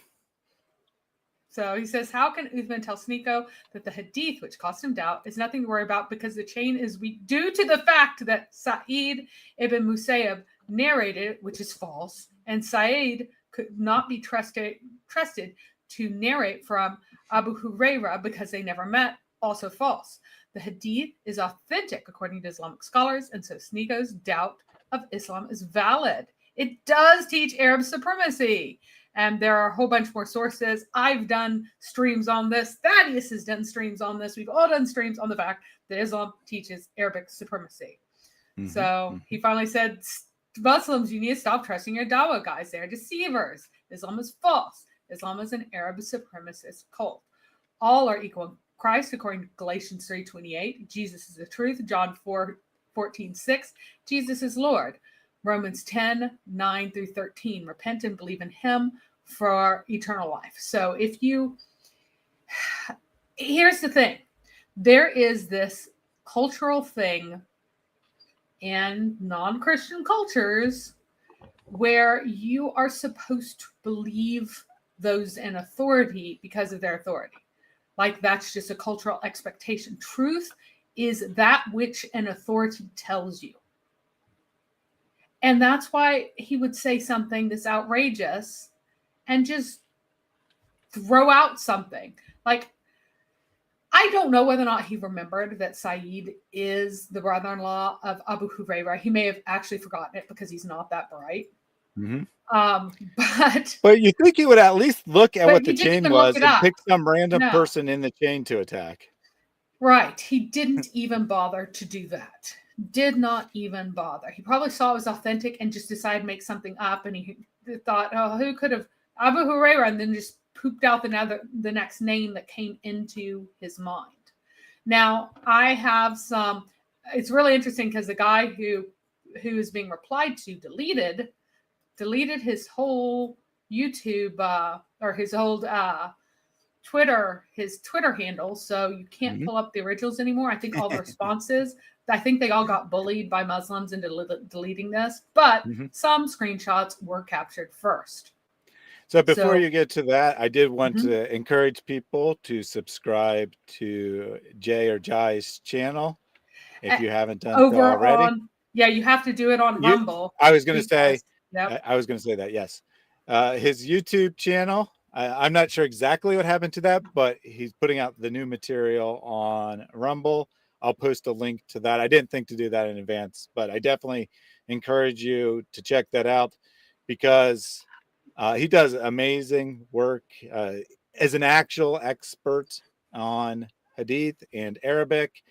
So he says, how can Uthman tell Sneako that the hadith, which caused him doubt, is nothing to worry about because the chain is weak due to the fact that Sa'id ibn Musayyab narrated, which is false, and Sa'id could not be trusted to narrate from Abu Huraira because they never met, also false. The hadith is authentic according to Islamic scholars, and so Sneako's doubt of Islam is valid. It does teach Arab supremacy. And there are a whole bunch more sources. I've done streams on this. Thaddeus has done streams on this. We've all done streams on the fact that Islam teaches Arabic supremacy. So he finally said, Muslims, you need to stop trusting your Dawah guys. They're deceivers. Islam is false. Islam is an Arab supremacist cult. All are equal in Christ, according to Galatians 3:28. Jesus is the truth. John 4:14-6. Jesus is Lord. Romans 10:9 through 13. Repent and believe in him for eternal life. So here's the thing. There is this cultural thing in non-Christian cultures where you are supposed to believe those in authority because of their authority. Like that's just a cultural expectation. Truth is that which an authority tells you. And that's why he would say something that's outrageous and just throw something. Like, I don't know whether or not he remembered that Sa'id is the brother-in-law of Abu Huraira. He may have actually forgotten it because he's not that bright. But you think he would at least look at what the chain was and pick some random person in the chain to attack. Right. He didn't even bother to do that. Did not even bother. He probably saw it was authentic and just decided to make something up. And he thought, oh, who could have Abu Huraira, and then just pooped out the next name that came into his mind. Now, I have some, it's really interesting because the guy who is being replied to deleted his whole YouTube or his old his Twitter handle, so you can't pull up the originals anymore. I think all the responses, I think they all got bullied by Muslims into deleting this, but some screenshots were captured first. So before you get to that, I did want to encourage people to subscribe to Jay or Jai's channel if you haven't done so already. You have to do it on Rumble. I was going to say, that, yes. His YouTube channel, I'm not sure exactly what happened to that, but he's putting out the new material on Rumble. I'll post a link to that. I didn't think to do that in advance, but I definitely encourage you to check that out because he does amazing work as an actual expert on Hadith and Arabic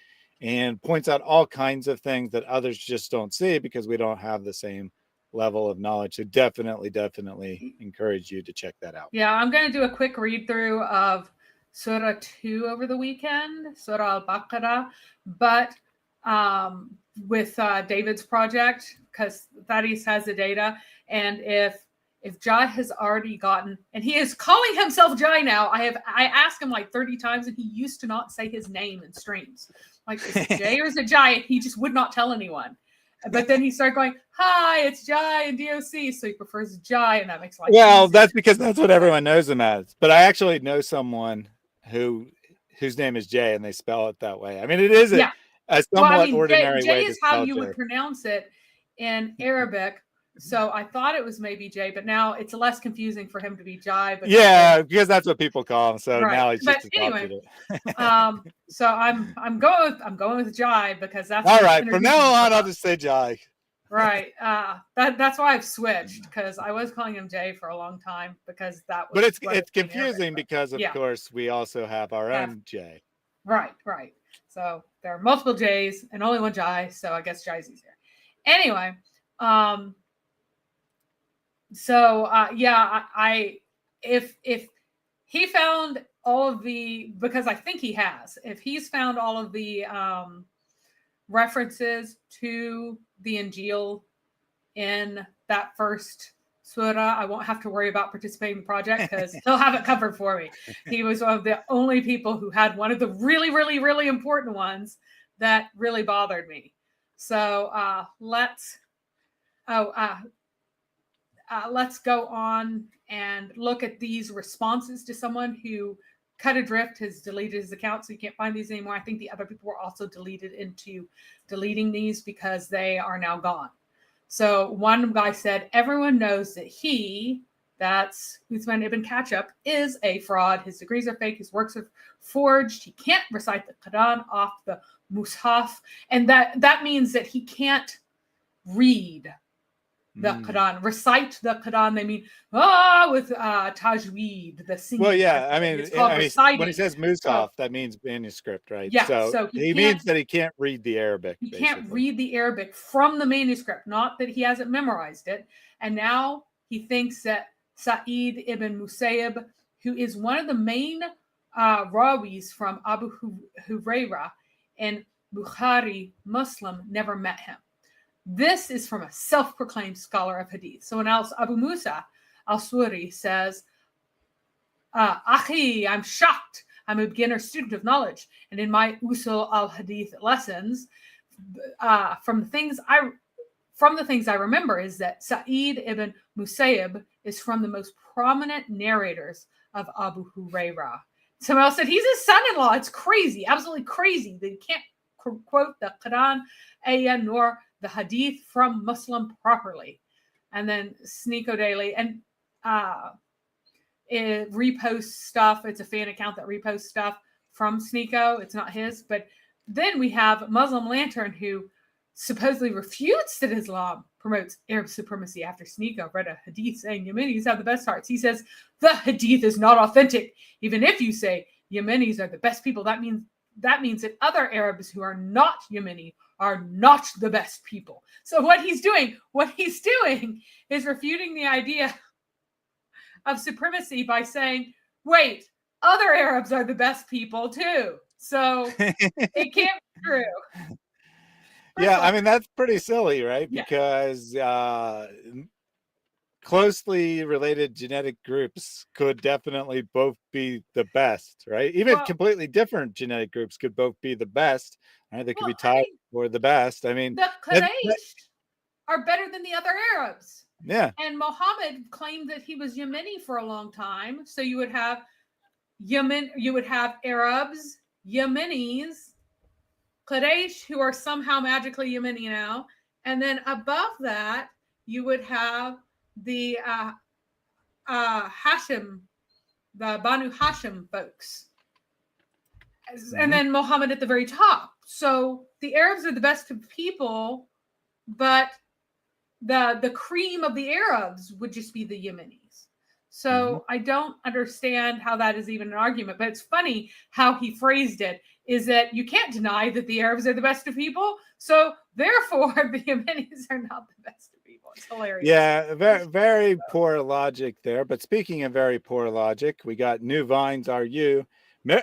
and points out all kinds of things that others just don't see because we don't have the same level of knowledge. So definitely encourage you to check that out. Yeah, I'm going to do a quick read through of Surah 2 over the weekend, Surah al-Baqarah, but with David's project, because Thaddeus has the data. And if Jai has already gotten, and he is calling himself Jai now. I asked him like 30 times, and he used to not say his name in streams. Like, is it Jay or is it Jai? He just would not tell anyone. But then he started going, "Hi, it's Jai and DOC," so he prefers Jai, and that makes life easier. That's because that's what everyone knows him as. But I actually know someone whose name is Jay, and they spell it that way. I mean, it is a somewhat ordinary way. Jay is how you would pronounce it in Arabic. So I thought it was maybe Jay, but now it's less confusing for him to be Jai. But because that's what people call him. So now he's just adopted it. So I'm going with Jai because that's all right. From now on, I'll just say Jai. Right. That's why I've switched because I was calling him Jay for a long time because that was. But it's confusing because of course we also have our own Jay. Right. So there are multiple J's and only one Jai. So I guess Jai's easier. Anyway. If he found all of the, because I think he has, if he's found all of the references to the Injil in that first surah, I won't have to worry about participating in the project because he'll have it covered for me. He was one of the only people who had one of the really, really, really important ones that really bothered me. So let's go on and look at these responses to someone who cut adrift, has deleted his account, so you can't find these anymore. I think the other people were also deleted into deleting these because they are now gone. So one guy said, everyone knows that that's Uthman ibn Farooq, is a fraud. His degrees are fake. His works are forged. He can't recite the Quran off the Mus'haf. And that means that he can't read the Quran, recite the Quran. They mean with tajweed, the singing. Well, yeah, I mean, it's called reciting. when he says Mus'haf, that means manuscript, right? Yeah, so he means that he can't read the Arabic. He can't read the Arabic from the manuscript, not that he hasn't memorized it. And now he thinks that Sa'id ibn Musayyib, who is one of the main rawis from Abu Hurairah and Bukhari Muslim, never met him. This is from a self-proclaimed scholar of hadith. Someone else, Abu Musa al-Suri, says, Akhi, I'm shocked. I'm a beginner student of knowledge. And in my usul al-hadith lessons, from the things I remember is that Sa'id ibn Musayyib is from the most prominent narrators of Abu Hurairah. Someone else said he's his son-in-law. It's crazy, absolutely crazy that he can't quote the Quran, ayah, nor the hadith from Muslim properly. And then Sneako Daily, and it reposts stuff. It's a fan account that reposts stuff from Sneako. It's not his. But then we have Muslim Lantern, who supposedly refutes that Islam promotes Arab supremacy after Sneako read a hadith saying Yemenis have the best hearts. He says the hadith is not authentic. Even if you say Yemenis are the best people, that means that other Arabs who are not Yemeni are not the best people. So what he's doing is refuting the idea of supremacy by saying, wait, other Arabs are the best people too. So it can't be true. Yeah, I mean, that's pretty silly, right? Yeah. Because closely related genetic groups could definitely both be the best, right? Even completely different genetic groups could both be the best, right? They could be tied for the best. I mean, the Quraysh are better than the other Arabs. Yeah. And Muhammad claimed that he was Yemeni for a long time. So you would have Yemen, you would have Arabs, Yemenis, Quraysh, who are somehow magically Yemeni now. And then above that, you would have the Hashim, the Banu Hashim folks. And then Muhammad at the very top. So the Arabs are the best of people, but the cream of the Arabs would just be the Yemenis. So I don't understand how that is even an argument, but it's funny how he phrased it, is that you can't deny that the Arabs are the best of people. So therefore the Yemenis are not the best of people. It's hilarious. Yeah, very, very poor logic there. But speaking of very poor logic, we got new vines are you.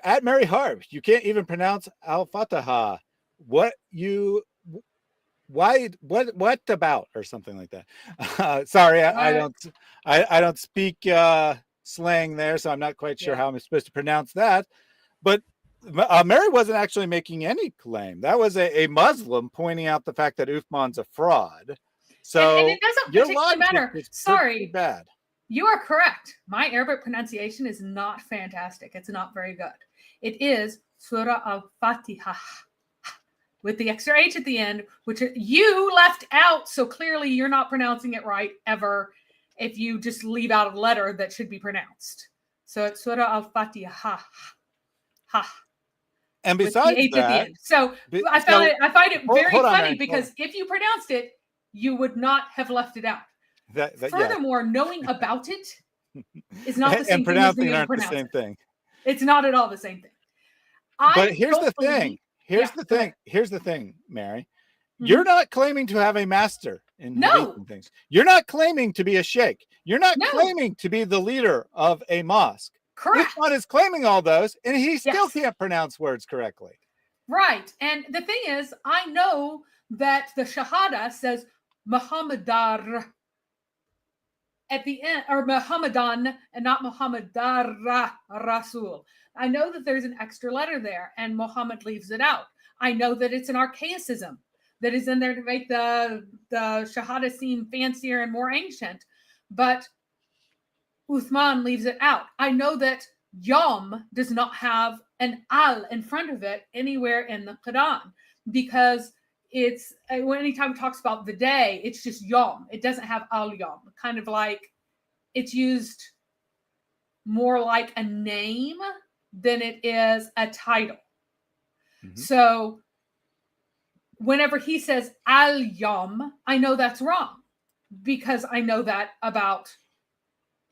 At Mary Harb, you can't even pronounce al-Fatiha. What about, or something like that. Sorry, I don't speak slang there, so I'm not quite sure how I'm supposed to pronounce that. But Mary wasn't actually making any claim. That was a Muslim pointing out the fact that Uthman's a fraud. So and it doesn't particularly matter. Sorry, bad. You are correct. My Arabic pronunciation is not fantastic. It's not very good. It is Surah al-Fatiha with the extra H at the end, which you left out. So clearly you're not pronouncing it right ever if you just leave out a letter that should be pronounced. So it's Surah al-Fatiha. And besides that, so I find it very funny because if you pronounced it, you would not have left it out. Furthermore, knowing about it is not the same and thing pronouncing as aren't the same thing. It's not at all the same thing. But here's the thing. Here's the thing, Mary. You're not claiming to have a master in hadith things. You're not claiming to be a sheikh. You're not claiming to be the leader of a mosque. Correct. Uthman is claiming all those, and he still can't pronounce words correctly. Right. And the thing is, I know that the Shahada says Muhammadar. at the end, or Muhammadan and not Muhammadar Rasul. I know that there's an extra letter there and Muhammad leaves it out. I know that it's an archaicism that is in there to make the Shahada seem fancier and more ancient, but Uthman leaves it out. I know that Yom does not have an al in front of it anywhere in the Quran, because it's, anytime it talks about the day, it's just Yom. It doesn't have al Yom, kind of like it's used more like a name than it is a title. Mm-hmm. So whenever he says al Yom, I know that's wrong because I know that about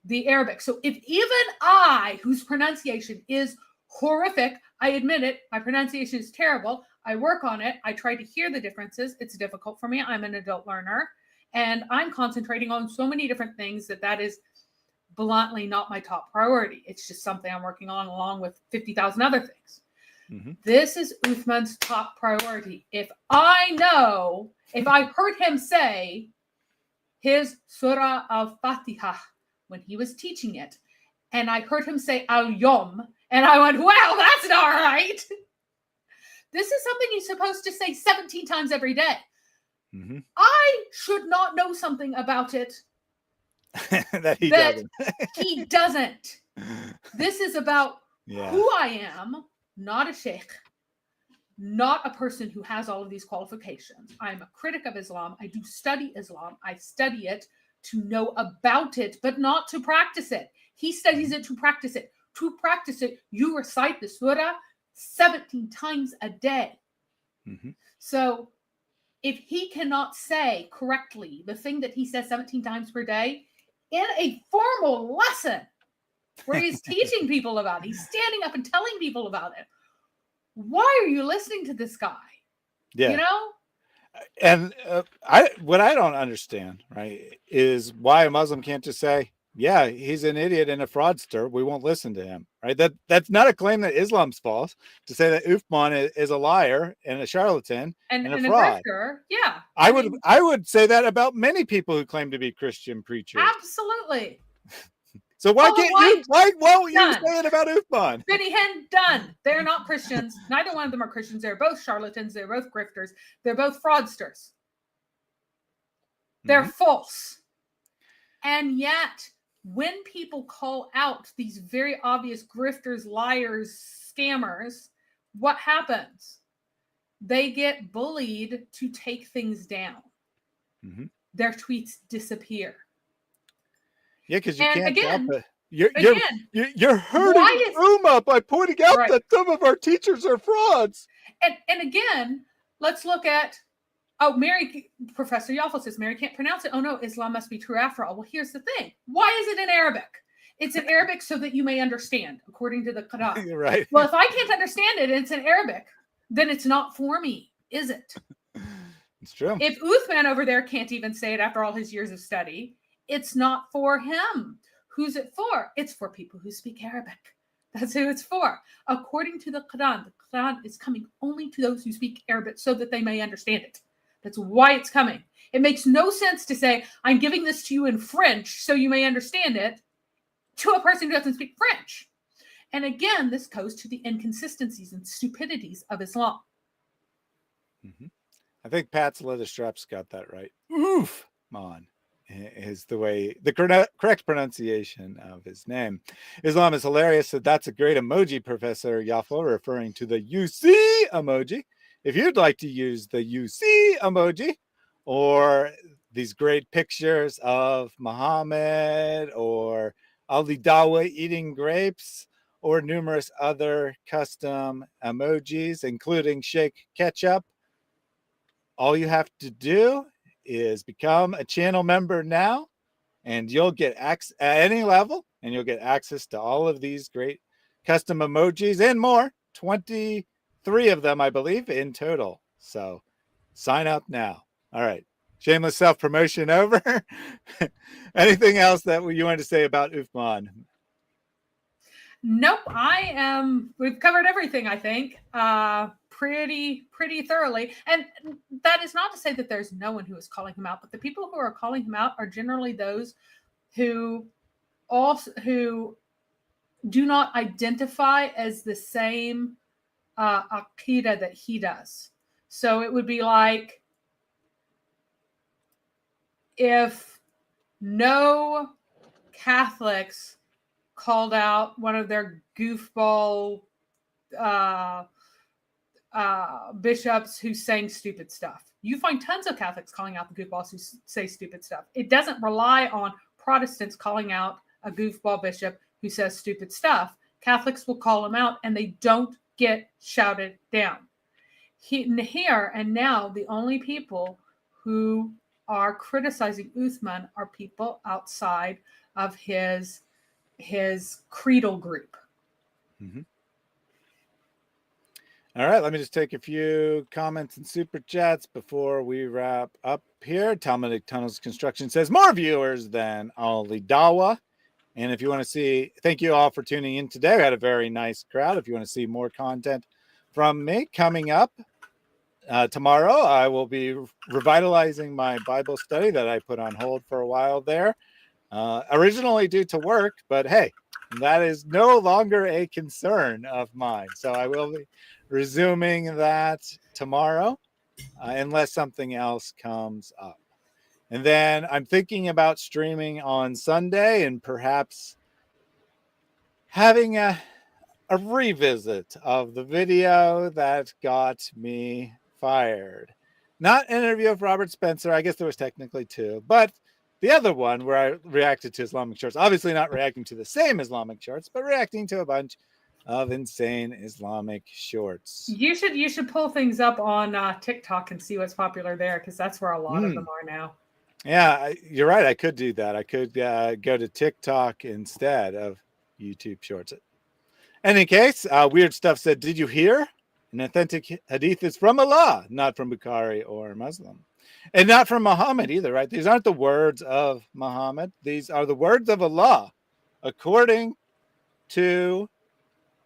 the Arabic. So if even I, whose pronunciation is horrific, I admit it, my pronunciation is terrible. I work on it. I try to hear the differences. It's difficult for me. I'm an adult learner and I'm concentrating on so many different things that is bluntly not my top priority. It's just something I'm working on along with 50,000 other things. Mm-hmm. This is Uthman's top priority. If I heard him say his Surah al-Fatiha when he was teaching it, and I heard him say al-Yom, and I went, wow, that's not right. This is something he's supposed to say 17 times every day. Mm-hmm. I should not know something about it that he doesn't. This is about who I am, not a sheikh, not a person who has all of these qualifications. I'm a critic of Islam. I do study Islam. I study it to know about it, but not to practice it. He studies it to practice it. To practice it, you recite the surah 17 times a day. Mm-hmm. So if he cannot say correctly the thing that he says 17 times per day in a formal lesson where he's teaching people about it, he's standing up and telling people about it, why are you listening to this guy? Yeah. You know? And what I don't understand, right, is why a Muslim can't just say, yeah, he's an idiot and a fraudster. We won't listen to him, right? That's not a claim that Islam's false. To say that Uthman is a liar and a charlatan and a fraud. Grifter, yeah. I would say that about many people who claim to be Christian preachers. Absolutely. So why won't you say it about Uthman? Benny Hinn, done. They're not Christians. Neither one of them are Christians. They're both charlatans. They're both grifters. They're both fraudsters. They're false. And yet, when people call out these very obvious grifters, liars, scammers, what happens? They get bullied to take things down. Mm-hmm. Their tweets disappear. Yeah, because you can't help it. You're hurting the Ummah by pointing out that some of our teachers are frauds. And again, let's look at, Professor Yaffle says, Mary can't pronounce it. Oh no, Islam must be true after all. Well, here's the thing. Why is it in Arabic? It's in Arabic so that you may understand, according to the Quran. Right. Well, if I can't understand it and it's in Arabic, then it's not for me, is it? It's true. If Uthman over there can't even say it after all his years of study, it's not for him. Who's it for? It's for people who speak Arabic. That's who it's for. According to the Quran is coming only to those who speak Arabic so that they may understand it. That's why it's coming. It makes no sense to say, I'm giving this to you in French so you may understand it, to a person who doesn't speak French. And again, this goes to the inconsistencies and stupidities of Islam. Mm-hmm. I think Pat's Leather Straps got that right. Oof, man. Is the correct pronunciation of his name. Islam is hilarious, so that's a great emoji, Professor Yaffle, referring to the UC emoji. If you'd like to use the UC emoji or these great pictures of Muhammad or Ali Dawa eating grapes or numerous other custom emojis, including Sheikh Ketchup, all you have to do is become a channel member now, and you'll get access at any level, and you'll get access to all of these great custom emojis and more. 23 of them, I believe, in total. So sign up now. All right. Shameless self-promotion over. Anything else that you wanted to say about Uthman? Nope. We've covered everything, I think. Pretty thoroughly. And that is not to say that there's no one who is calling him out, but the people who are calling him out are generally those who do not identify as the same aqidah that he does. So it would be like if no Catholics called out one of their goofball bishops who sang stupid stuff. You find tons of Catholics calling out the goofballs who say stupid stuff. It doesn't rely on Protestants calling out a goofball bishop who says stupid stuff. Catholics will call him out and they don't get shouted down. Here and now, the only people who are criticizing Uthman are people outside of his creedal group. Mm-hmm. All right, let me just take a few comments and super chats before we wrap up here. Talmudic Tunnels Construction says more viewers than Ali Dawa. And if you want to see, thank you all for tuning in today. We had a very nice crowd. If you want to see more content from me coming up tomorrow, I will be revitalizing my Bible study that I put on hold for a while there, originally due to work, but hey, that is no longer a concern of mine. So I will be resuming that tomorrow, unless something else comes up. And then I'm thinking about streaming on Sunday and perhaps having a revisit of the video that got me fired. Not an interview of Robert Spencer. I guess there was technically two, but the other one where I reacted to Islamic shorts, obviously not reacting to the same Islamic shorts, but reacting to a bunch of insane Islamic shorts. You should pull things up on TikTok and see what's popular there, because that's where a lot of them are now. Yeah, you're right. I could do that. I could go to TikTok instead of YouTube shorts. Any case, Weird Stuff said, did you hear? An authentic hadith is from Allah, not from Bukhari or Muslim. And not from Muhammad either, right? These aren't the words of Muhammad. These are the words of Allah, according to,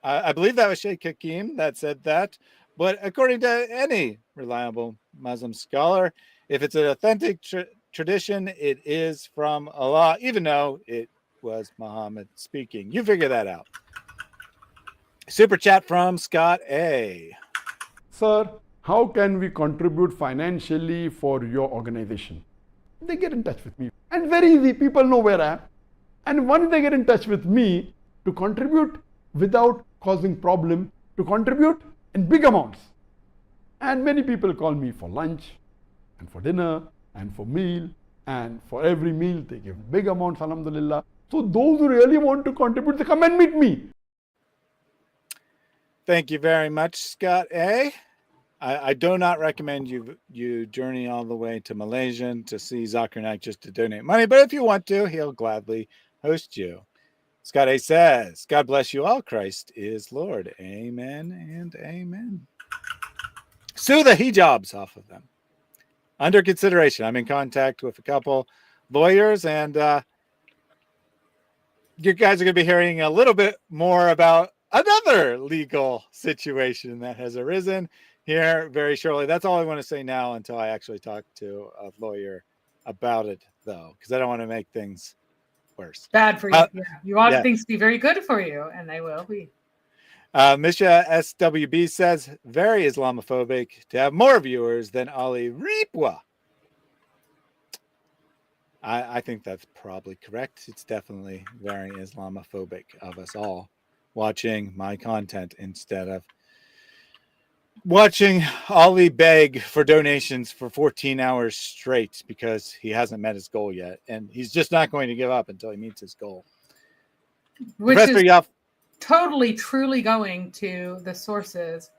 I believe that was Sheikh Hakeem that said that. But according to any reliable Muslim scholar, if it's an authentic tradition, it is from Allah, even though it was Muhammad speaking. You figure that out. Super chat from Scott A. Sir, how can we contribute financially for your organization? They get in touch with me. And very easy, people know where I am. And once they get in touch with me, to contribute without causing problem, to contribute in big amounts. And many people call me for lunch, and for dinner, and for meal, and for every meal they give big amounts, alhamdulillah. So those who really want to contribute, they come and meet me. Thank you very much, Scott A. I do not recommend you journey all the way to Malaysia to see Zakir Naik just to donate money, but if you want to, he'll gladly host you. Scott A says, God bless you all. Christ is Lord. Amen and amen. Sue the hijabs off of them. Under consideration. I'm in contact with a couple lawyers, and you guys are going to be hearing a little bit more about another legal situation that has arisen here very shortly. That's all I want to say now until I actually talk to a lawyer about it, though, because I don't want to make things worse. Bad for you. Yeah. You want things to be very good for you, and they will be. Misha SWB says, very Islamophobic to have more viewers than Ali Ripwa. I think that's probably correct. It's definitely very Islamophobic of us all watching my content instead of watching Ali beg for donations for 14 hours straight because he hasn't met his goal yet. And he's just not going to give up until he meets his goal. Which is totally, truly going to the sources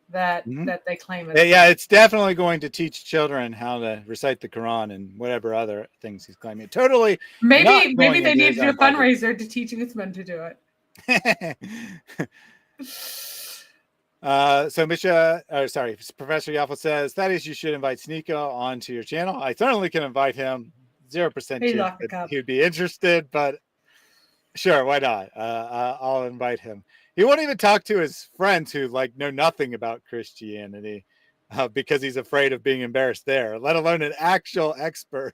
that they claim. Yeah, it's definitely going to teach children how to recite the Quran and whatever other things he's claiming. Totally. Maybe they need to do a fundraiser to teach Uthman to do it. So Professor Yaffle says, Thaddeus, you should invite Sneako onto your channel. I certainly can invite him. 0% chance that he'd be interested, but sure, why not? I'll invite him. He won't even talk to his friends who know nothing about Christianity. because he's afraid of being embarrassed there, let alone an actual expert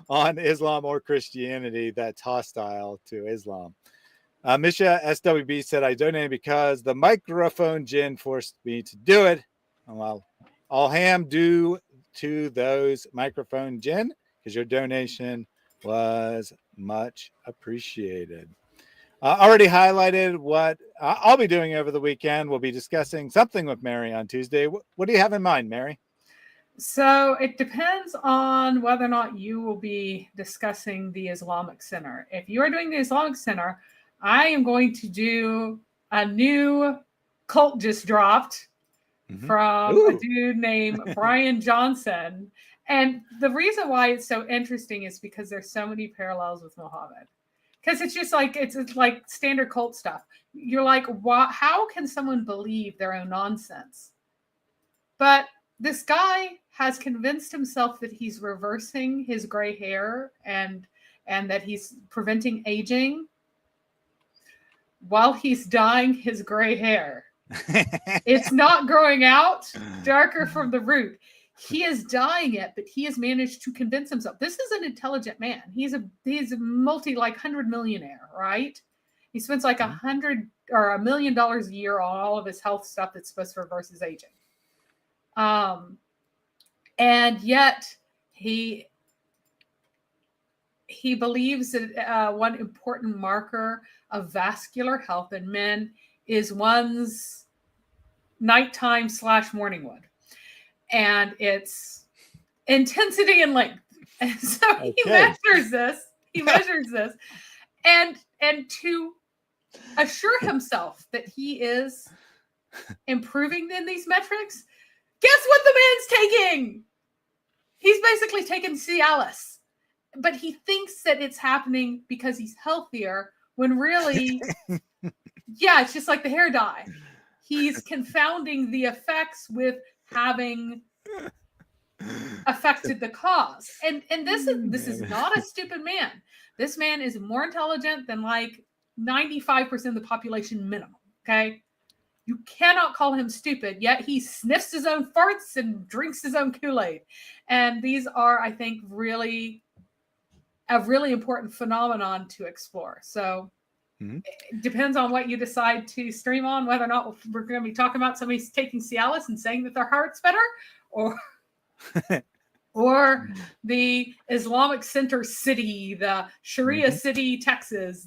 on Islam or Christianity that's hostile to Islam. Misha SWB said, I donated because the microphone gin forced me to do it. Well, all ham due to those microphone gin, because your donation was much appreciated. Already highlighted what I'll be doing over the weekend. We'll be discussing something with Mary on Tuesday. What do you have in mind, Mary? So it depends on whether or not you will be discussing the Islamic Center. If you are doing the Islamic Center, I am going to do a new cult just dropped from a dude named Brian Johnson. And the reason why it's so interesting is because there's so many parallels with Muhammad. Because it's just like, it's like standard cult stuff. You're like, how can someone believe their own nonsense? But this guy has convinced himself that he's reversing his gray hair and that he's preventing aging while he's dyeing his gray hair. It's not growing out darker from the root. He is dyeing it, but he has managed to convince himself. This is an intelligent man. He's a $100 millionaire, right? He spends like $100 or $1 million a year on all of his health stuff that's supposed to reverse his aging. And yet he believes that one important marker of vascular health in men is one's nighttime / morning wood. And it's intensity and length. And so he measures this. And to assure himself that he is improving in these metrics, guess what the man's taking? He's basically taking Cialis. But he thinks that it's happening because he's healthier, when really, yeah, it's just like the hair dye. He's confounding the effects with having affected the cause. And this is not a stupid man. This man is more intelligent than like 95% of the population minimum. Okay. You cannot call him stupid, yet he sniffs his own farts and drinks his own Kool-Aid. And these are, I think, really a really important phenomenon to explore. So it depends on what you decide to stream on, whether or not we're going to be talking about somebody taking Cialis and saying that their heart's better, or the Islamic Center city, the Sharia city, Texas,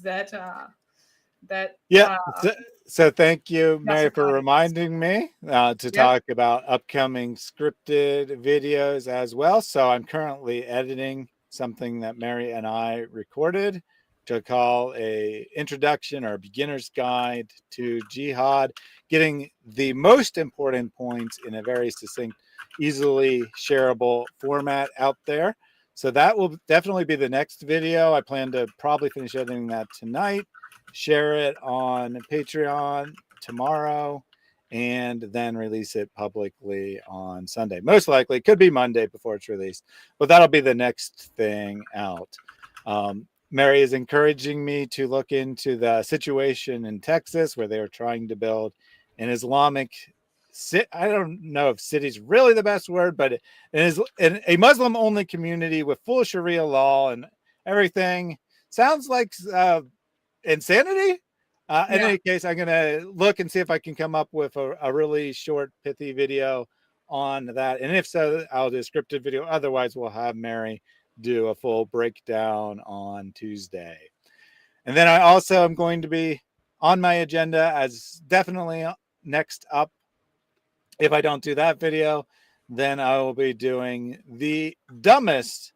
So thank you, Mary, for reminding me to talk about upcoming scripted videos as well. So I'm currently editing something that Mary and I recorded to call a introduction or beginner's guide to jihad, getting the most important points in a very succinct, easily shareable format out there. So that will definitely be the next video. I plan to probably finish editing that tonight, share it on Patreon tomorrow, and then release it publicly on Sunday. Most likely, it could be Monday before it's released, but that'll be the next thing out. Mary is encouraging me to look into the situation in Texas where they are trying to build an Islamic I don't know if city is really the best word, but it is a Muslim-only community with full Sharia law and everything. Sounds like insanity. In any case, I'm going to look and see if I can come up with a really short, pithy video on that. And if so, I'll do a scripted video. Otherwise, we'll have Mary do a full breakdown on Tuesday. And then I also am going to be on my agenda as definitely next up. If I don't do that video, then I will be doing the dumbest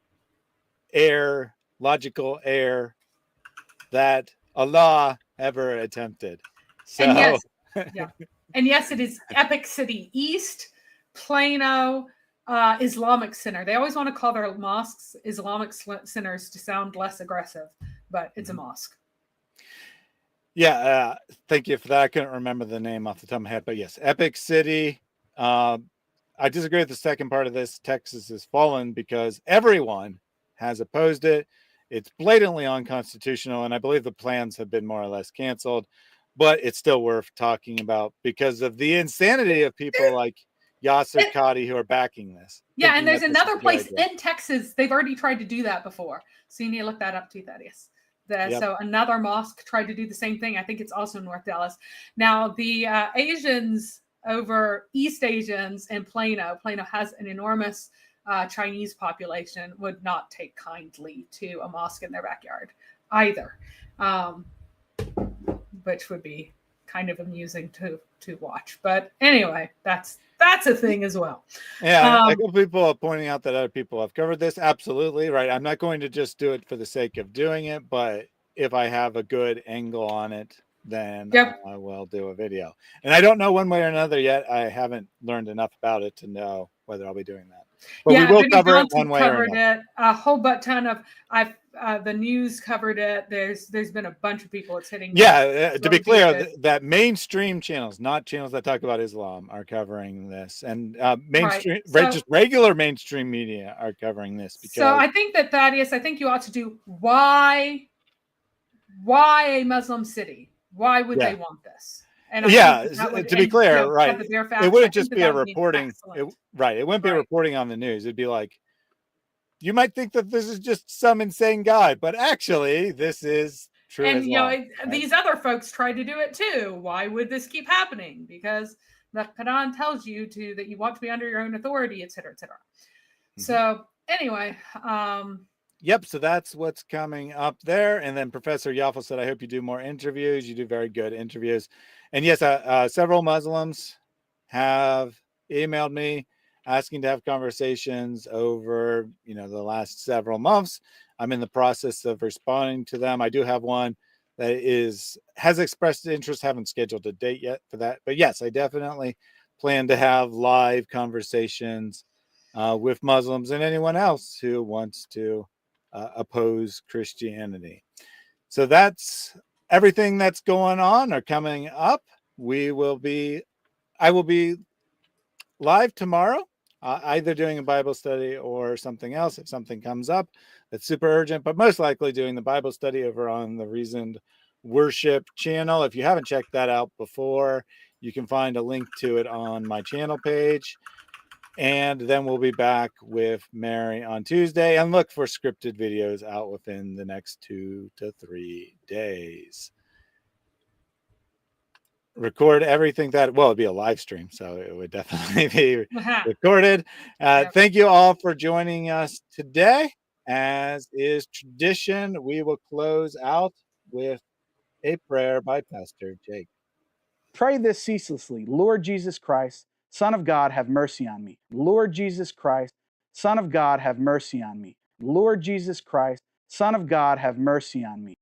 logical error that Allah ever attempted. So, and yes, it is Epic City East, Plano, Islamic Center. They always want to call their mosques Islamic centers to sound less aggressive, but it's a mosque. Yeah, thank you for that. I couldn't remember the name off the top of my head, but yes, Epic City. I disagree with the second part of this. Texas has fallen because everyone has opposed it. It's blatantly unconstitutional, and I believe the plans have been more or less canceled, but it's still worth talking about because of the insanity of people like Yasser Qadi who are backing this. Yeah, and there's Thinking that this another is a good place idea. in Texas. They've already tried to do that before. So you need to look that up too, Thaddeus. Yep. So another mosque tried to do the same thing. I think it's also North Dallas. Now, the Asians over East Asians in Plano has an enormous Chinese population, would not take kindly to a mosque in their backyard either, which would be kind of amusing to watch. But anyway, that's a thing as well. Yeah, a couple people are pointing out that other people have covered this. Absolutely, right. I'm not going to just do it for the sake of doing it, but if I have a good angle on it, then I will do a video. And I don't know one way or another yet. I haven't learned enough about it to know whether I'll be doing that. But we will cover it one way or another. A whole ton of the news covered it. There's been a bunch of people it's hitting. Yeah, to be clear, that mainstream channels, not channels that talk about Islam, are covering this, and mainstream, just regular mainstream media are covering this. Because so I think that Thaddeus, I think you ought to do why a Muslim city? Why would they want this? And to be clear, right? It wouldn't just be a reporting, it wouldn't be a reporting on the news. It'd be like, you might think that this is just some insane guy, but actually, this is true. And these other folks tried to do it too. Why would this keep happening? Because the Quran tells you that you want to be under your own authority, etc., etc. Mm-hmm. So anyway, yep. So that's what's coming up there. And then Professor Yaffle said, "I hope you do more interviews. You do very good interviews." And yes, several Muslims have emailed me asking to have conversations over, the last several months. I'm in the process of responding to them. I do have one that has expressed interest. Haven't scheduled a date yet for that, but yes, I definitely plan to have live conversations with Muslims and anyone else who wants to oppose Christianity. So that's everything that's going on or coming up. I will be live tomorrow, either doing a Bible study or something else if something comes up that's super urgent, but most likely doing the Bible study over on the Reasoned Worship channel. If you haven't checked that out before, you can find a link to it on my channel page. And then we'll be back with Mary on Tuesday, and look for scripted videos out within the next 2 to 3 days. Record everything it'd be a live stream, so it would definitely be recorded. Thank you all for joining us today. As is tradition, we will close out with a prayer by Pastor Jake. Pray this ceaselessly. Lord Jesus Christ, Son of God, have mercy on me. Lord Jesus Christ, Son of God, have mercy on me. Lord Jesus Christ, Son of God, have mercy on me.